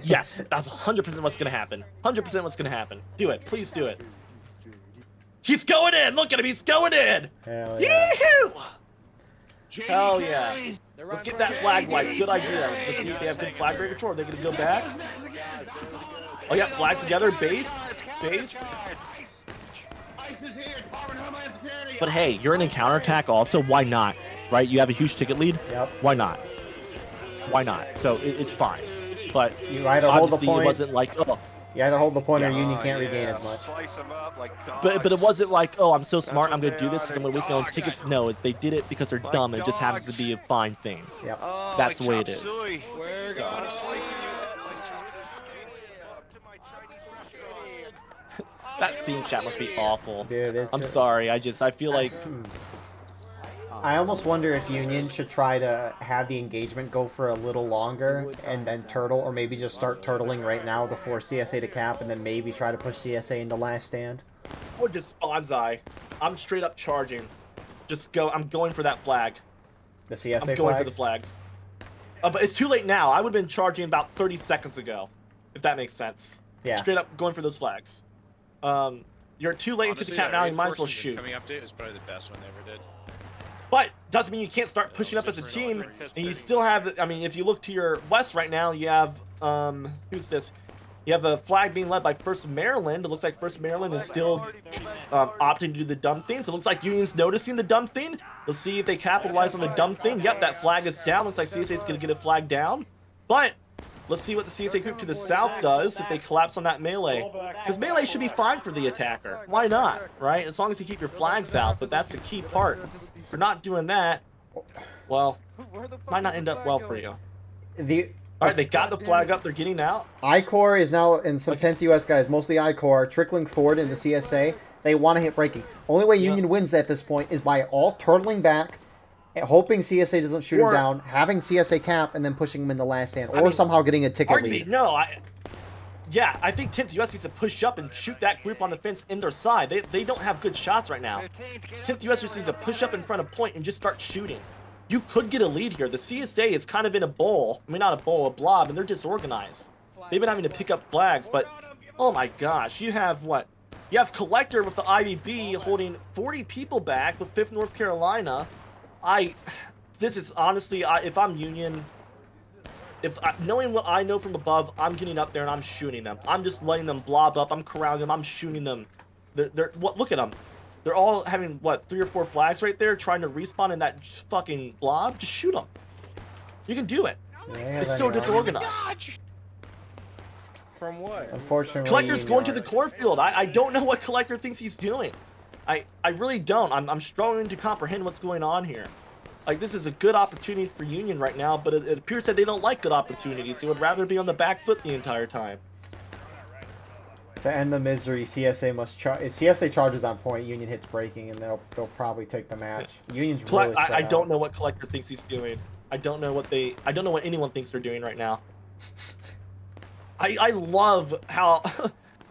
Yes, that's 100% what's gonna happen. 100% what's gonna happen. Do it, please do it. He's going in. Look at him. He's going in. Hell yeah. Yee-hoo! Hell yeah. Let's get that flag wipe. Good idea. Let's see if they have good flag break control. Are they gonna go back? Oh yeah, flags together. Base. But hey, you're in a counterattack also. Why not? Right? You have a huge ticket lead. Yep. Why not? Why not? So it's fine. But you either hold the point. It wasn't like, oh. You either hold the point or Union can't regain as much. But it wasn't like, oh, I'm so smart, I'm gonna do this because I'm gonna waste my own tickets. No, they did it because they're dumb. And it just happens to be a fine thing. Yep. That's the way it is. That Steam chat must be awful. Dude, I'm sorry. I feel like. I almost wonder if Union should try to have the engagement go for a little longer and then turtle, or maybe just start turtling right now to force CSA to cap and then maybe try to push CSA into last stand. Or just bonsai. I'm straight up charging. Just go. I'm going for that flag. The CSA I'm going for the flags. But it's too late now. I would have been charging about 30 seconds ago, if that makes sense. Yeah. Straight up going for those flags. You're too late into the cap now. You might as well shoot. Coming update is probably the best one they ever did. But doesn't mean you can't start pushing up as a team. And you still have, I mean, if you look to your west right now, you have, who's this? You have a flag being led by 1st Maryland. It looks like 1st Maryland is still opting to do the dumb thing. So it looks like Union's noticing the dumb thing. Let's see if they capitalize on the dumb thing. Yep, that flag is down. Looks like CSA is going to get a flag down. But let's see what the CSA group to the south does if they collapse on that melee. Because melee should be fine for the attacker. Why not, right? As long as you keep your flags out. But that's the key part. If you're not doing that, well, might not end up well for you. All right, they got the flag up. They're getting out. I-Corps is now, and some 10th U.S. guys, mostly I-Corps, trickling forward into CSA. They want to hit breaking. Only way Union wins at this point is by all turtling back, hoping CSA doesn't shoot him down, having CSA cap, and then pushing him in the last stand, or somehow getting a ticket lead. No, I think 10th U.S. needs to push up and shoot that group on the fence in their side. They don't have good shots right now. 10th U.S. just needs to push up in front of point and just start shooting. You could get a lead here. The CSA is kind of in a bowl. I mean, not a bowl, a blob, and they're disorganized. They've been having to pick up flags, but oh my gosh, you have what? You have Collector with the IVB holding 40 people back with 5th North Carolina. This is honestly, if I'm Union, knowing what I know from above, I'm getting up there and I'm shooting them. I'm just letting them blob up. I'm corralling them. I'm shooting them. Look at them. They're all having, what, 3 or 4 flags right there, trying to respawn in that fucking blob. Just shoot them. You can do it. Yeah, it's so disorganized. From what? Unfortunately, Collector's going to the cornfield. I don't know what Collector thinks he's doing. I really don't. I'm struggling to comprehend what's going on here. Like, this is a good opportunity for Union right now, but it appears that they don't like good opportunities. They would rather be on the back foot the entire time. To end the misery, CSA must charge. If CSA charges on point, Union hits breaking, and they'll probably take the match. Union's really spread I don't out. know what Collector thinks he's doing. I don't know what anyone thinks they're doing right now. I love how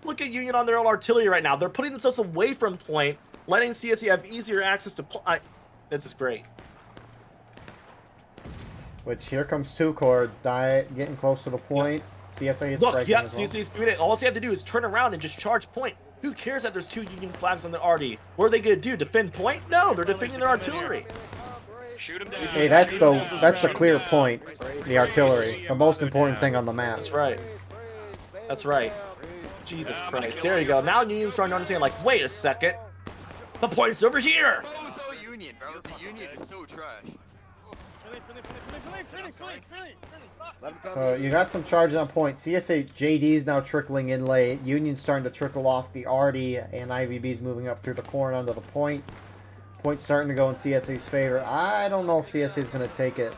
look at Union on their own artillery right now. They're putting themselves away from point, letting CSA have easier access to this is great. Which here comes 2 Corps, getting close to the point. CSA hits breaking as well. CSA's doing it. All they have to do is turn around and just charge point. Who cares that there's 2 Union flags on the RD? What are they gonna do? Defend point? No, they're defending their artillery. Shoot him down. Hey, that's the clear point. The artillery, the most important thing on the map. That's right. That's right. Jesus Christ. There you go. Now Union's starting to understand, like, wait a second. The point's over here. So Union, bro. The Union is so trash. So you got some charges on point. CSA JD's now trickling in late. Union's starting to trickle off the RD, and IVB's moving up through the corn onto the point. Point's starting to go in CSA's favor. I don't know if CSA's going to take it.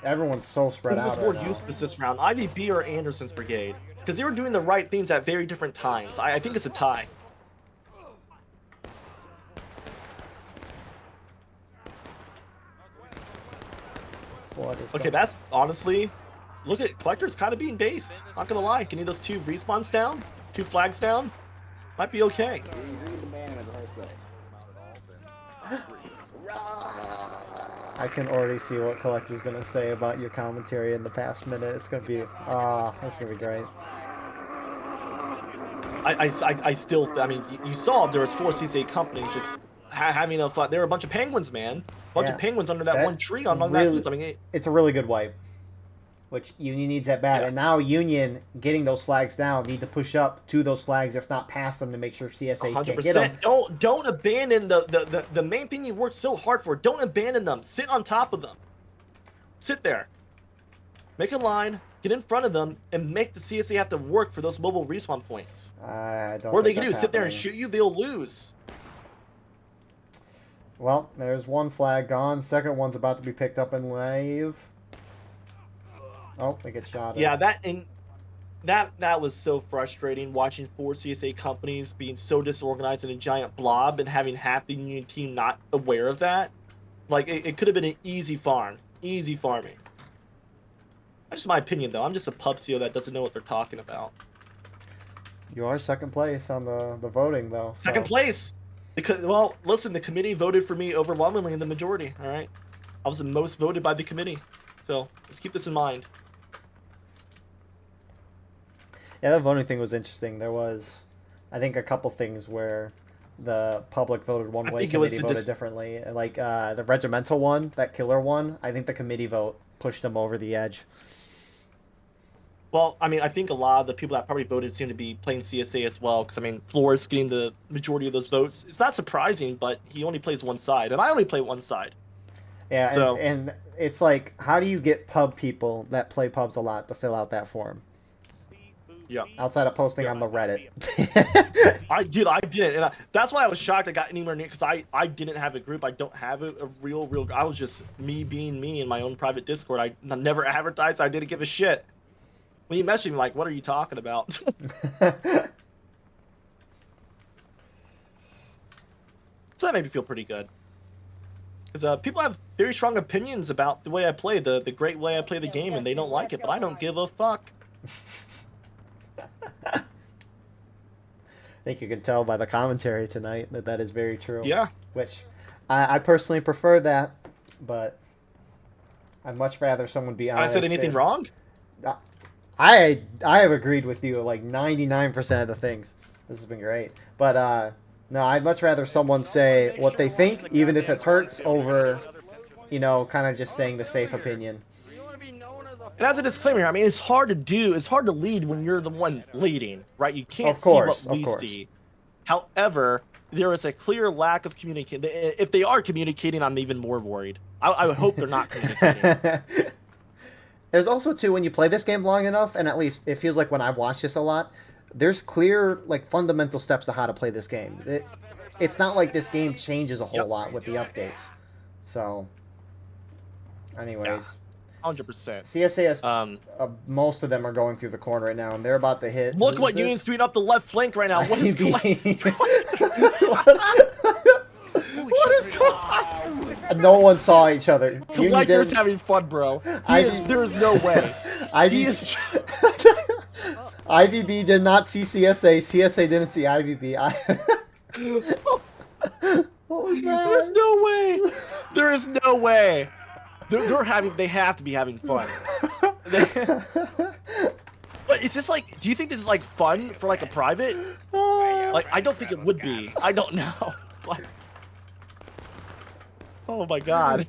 Everyone's so spread out. Who was more useless this round, IVB or Anderson's brigade? Because they were doing the right things at very different times. I think it's a tie. Okay, that's honestly, look at Collector's kind of being based. Not gonna lie, getting those 2 respawns down, 2 flags down, might be okay. I can already see what Collector's gonna say about your commentary in the past minute. It's gonna be, that's gonna be great. I still, I mean, you saw there was 4 CSA companies just having a fun. There were a bunch of penguins, man. A bunch of penguins under that one tree on that fence. I mean, it's a really good wipe, which Union needs that bad. Yeah. And now Union getting those flags down need to push up to those flags, if not past them, to make sure CSA can't get them. Don't abandon the main thing you worked so hard for. Don't abandon them. Sit on top of them. Sit there. Make a line. Get in front of them and make the CSA have to work for those mobile respawn points. I don't. What are they gonna do? Sit there and shoot you? They'll lose. Well, there's 1 flag gone. Second one's about to be picked up in live. Oh, they get shot. Yeah, that was so frustrating watching 4 CSA companies being so disorganized in a giant blob and having half the Union team not aware of that. Like it could have been an easy farm, easy farming. That's just my opinion, though. I'm just a pubsio that doesn't know what they're talking about. You are second place on the voting, though. So. Second place. Because, well, listen, the committee voted for me overwhelmingly in the majority, all right? I was the most voted by the committee. So let's keep this in mind. Yeah, that voting thing was interesting. There was, I think, a couple things where the public voted one way, think it was committee the voted differently. Like the regimental one, that killer one, I think the committee vote pushed them over the edge. Well, I mean, I think a lot of the people that probably voted seem to be playing CSA as well, because I mean, Flores getting the majority of those votes. It's not surprising, but he only plays one side, and I only play one side. Yeah, So- and it's like, how do you get pub people that play pubs a lot to fill out that form? Yeah. Outside of posting on the Reddit. I didn't, and that's why I was shocked I got anywhere near, because I didn't have a group. I don't have a real. I was just me being me in my own private Discord. I never advertised. I didn't give a shit. When you messaged me, like, what are you talking about? So that made me feel pretty good. Because people have very strong opinions about the way I play, the great way I play the game, and they don't like it, but I don't give a fuck. I think you can tell by the commentary tonight that that is very true. Yeah. Which I personally prefer that, but I'd much rather someone be honest. I said anything wrong? I have agreed with you like 99% of the things. This has been great. But no, I'd much rather someone say what they think, even if it hurts, over, you know, kind of just saying the safe opinion. And as a disclaimer, I mean, it's hard to do. It's hard to lead when you're the one leading, right? You can't Of course, see what of we course. see. However, there is a clear lack of communication. If they are communicating, I'm even more worried. I would hope they're not communicating. There's also, too, when you play this game long enough, and at least it feels like when I've watched this a lot, there's clear, like, fundamental steps to how to play this game. It's not like this game changes a whole lot with the updates. So, anyways. 100%. CSA has, most of them are going through the corner right now, and they're about to hit. Look who what is this? Union's doing up the left flank right now. What is going What is going on? No one saw each other. Union Collector's didn't- having fun, bro. I- There is no way. He is... IVB did not see CSA. CSA didn't see IVB. What was that? There's no way. There is no way. They have to be having fun. But is this like, do you think this is like fun for like a private? Like, I don't think it would be. I don't know. Like, oh my god.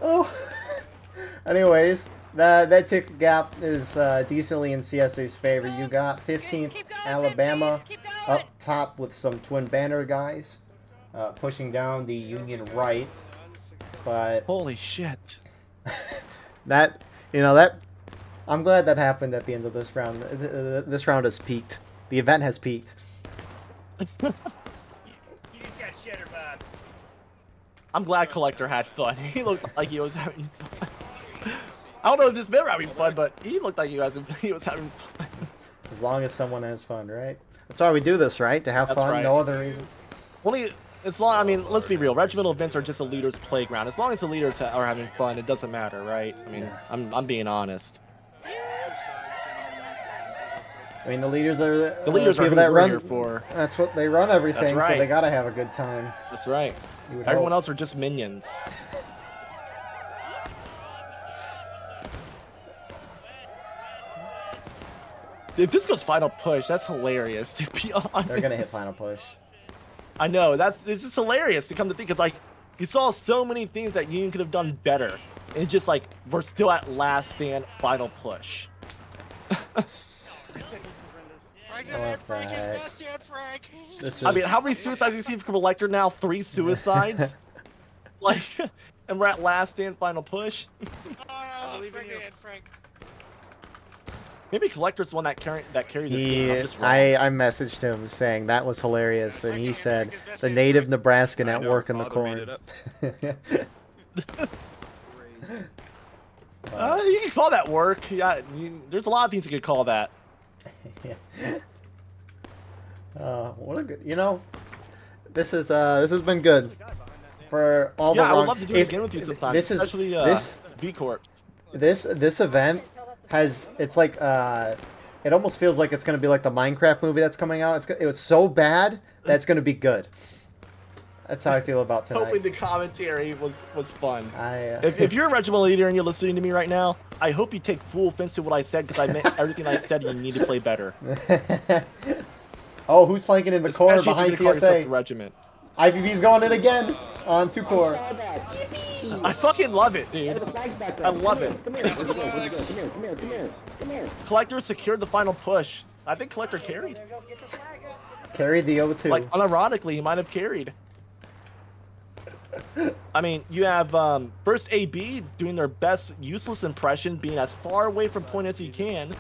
Oh. Anyways, that tick gap is decently in CSA's favor. You got 15th Alabama up top with some twin banner guys pushing down the Union right, but Holy shit. that, you know, that I'm glad that happened at the end of this round. This round has peaked. The event has peaked. You just got cheddar vibes. I'm glad Collector had fun. He looked like he was having fun. I don't know if this man was having fun, but he looked like he was having fun. As long as someone has fun, right? That's why we do this, right? To have That's fun, right. no other reason. Only as long, I mean, let's be real. Regimental events are just a leader's playground. As long as the leaders are having fun, it doesn't matter, right? I mean, I'm being honest. I mean, the leaders are The leaders are people who that we're run. here for. That's what they run everything, That's so they right. gotta have a good time. That's right. You would Everyone hope. else are just minions. If this goes final push, that's hilarious, to be honest. They're gonna hit final push. I know, it's just hilarious to come to think. It's like, you saw so many things that Union could have done better. And it's just like, we're still at last stand, final push. What the heck? This is. I mean, how many suicides do you see from Collector now? 3 suicides? Like, and we're at last stand, final push? Maybe Collector's the one that carries this game. I'm just wrong. I messaged him saying that was hilarious, and he said the native Nebraskan at work in the corn. You can call that work. Yeah, there's a lot of things you could call that. What a good. You know, this has been good for all the Yeah, I wrong. would love to do it again with you sometime. This is especially this V Corp. this event has, it's like it almost feels like it's gonna be like the Minecraft movie that's coming out. It was so bad that it's gonna be good. That's how I feel about tonight. Hopefully the commentary was fun. I, If you're a regimental leader and you're listening to me right now, I hope you take full offense to what I said, because I meant everything I said. You need to play better. Oh, who's flanking in the corner Especially behind if you're gonna call yourself CSA? the regiment. IPV's going in again on 2 core. Saw that. I fucking love it, dude. Hey, the flag's back there. I love it. Come here. Where'd you go? Where'd you go? Come here. Come here. Come here. Come here. Collector secured the final push. I think Collector carried. Carried the 0-2. Like, unironically, he might have carried. I mean, you have first AB doing their best useless impression, being as far away from point as you can,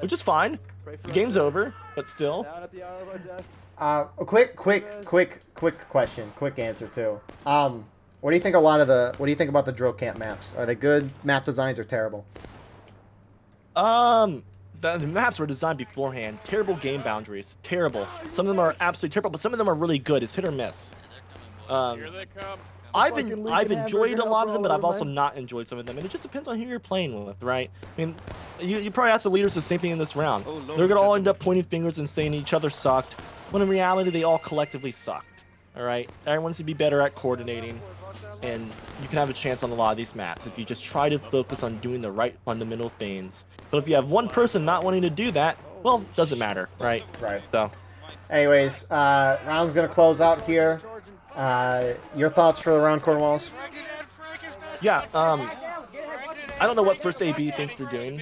which is fine. The game's over, but still. Down at the hour of our death. A quick question, quick answer too. What do you think what do you think about the drill camp maps? Are they good map designs or terrible? The maps were designed beforehand. Terrible game boundaries. Terrible. Some of them are absolutely terrible, but some of them are really good. It's hit or miss. Here they come. I've enjoyed a lot of them, but I've also not enjoyed some of them, and it just depends on who you're playing with, right? I mean, you probably ask the leaders the same thing in this round. Oh, Lord, They're gonna all end gentlemen. up pointing fingers and saying each other sucked, when in reality they all collectively sucked. All right, everyone needs to be better at coordinating, and you can have a chance on a lot of these maps if you just try to focus on doing the right fundamental things. But if you have one person not wanting to do that, well, doesn't matter, right? Right. So, Anyways, round's gonna close out here. Your thoughts for the round, Cornwallis? yeah. I don't know what first AB thinks they're doing.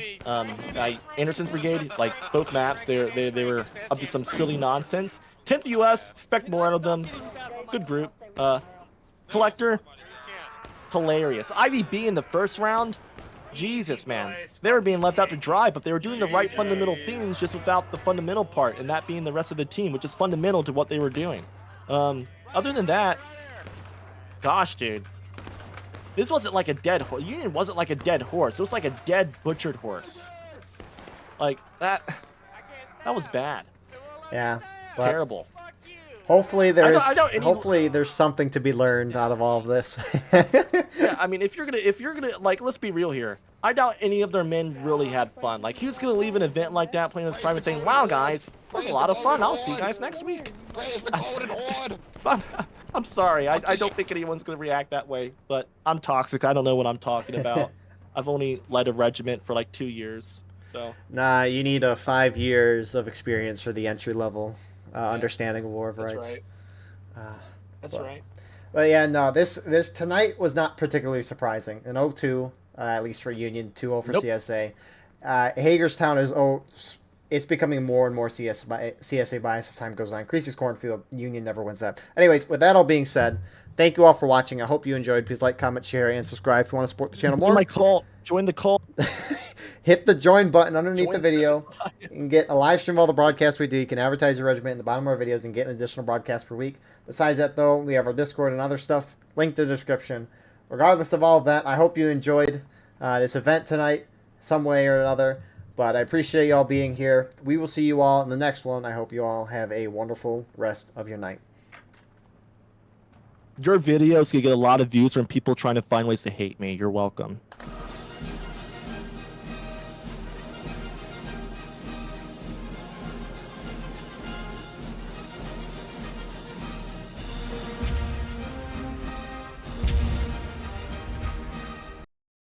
Anderson's brigade, like both maps, they were up to some silly nonsense. 10th US, expect more out of them. Good group. Collector, hilarious. IVB in the first round, Jesus, man. They were being left out to dry, but they were doing the right fundamental things just without the fundamental part, and that being the rest of the team, which is fundamental to what they were doing. Other than that, gosh, dude. This wasn't like a dead horse. Union wasn't like a dead horse. It was like a dead, butchered horse. Like, that was bad. Yeah. But Terrible. hopefully I there's something to be learned out of all of this. Yeah, I mean, if you're gonna, like, let's be real here. I doubt any of their men really had fun. Like, who's gonna leave an event like that playing his private saying, wow, guys, that was a lot of fun. I'll see you guys next week. I'm sorry. I don't think anyone's going to react that way, but I'm toxic. I don't know what I'm talking about. I've only led a regiment for like 2 years, so. Nah, you need 5 years of experience for the entry level understanding of War of Rights. Right. That's right. But yeah, no, this tonight was not particularly surprising. An 0-2, at least for Union, 2-0 for Nope. CSA. Hagerstown is it's becoming more and more CSA bias as time goes on. Creasy's Cornfield, Union never wins that. Anyways, with that all being said, thank you all for watching. I hope you enjoyed. Please like, comment, share, and subscribe if you want to support the channel more. Join my cult. Join the cult. Hit the join button underneath Join the video. You can get a live stream of all the broadcasts we do. You can advertise your regiment in the bottom of our videos and get an additional broadcast per week. Besides that, though, we have our Discord and other stuff linked in the description. Regardless of all of that, I hope you enjoyed this event tonight some way or another. But I appreciate you all being here. We will see you all in the next one. I hope you all have a wonderful rest of your night. Your videos can get a lot of views from people trying to find ways to hate me. You're welcome.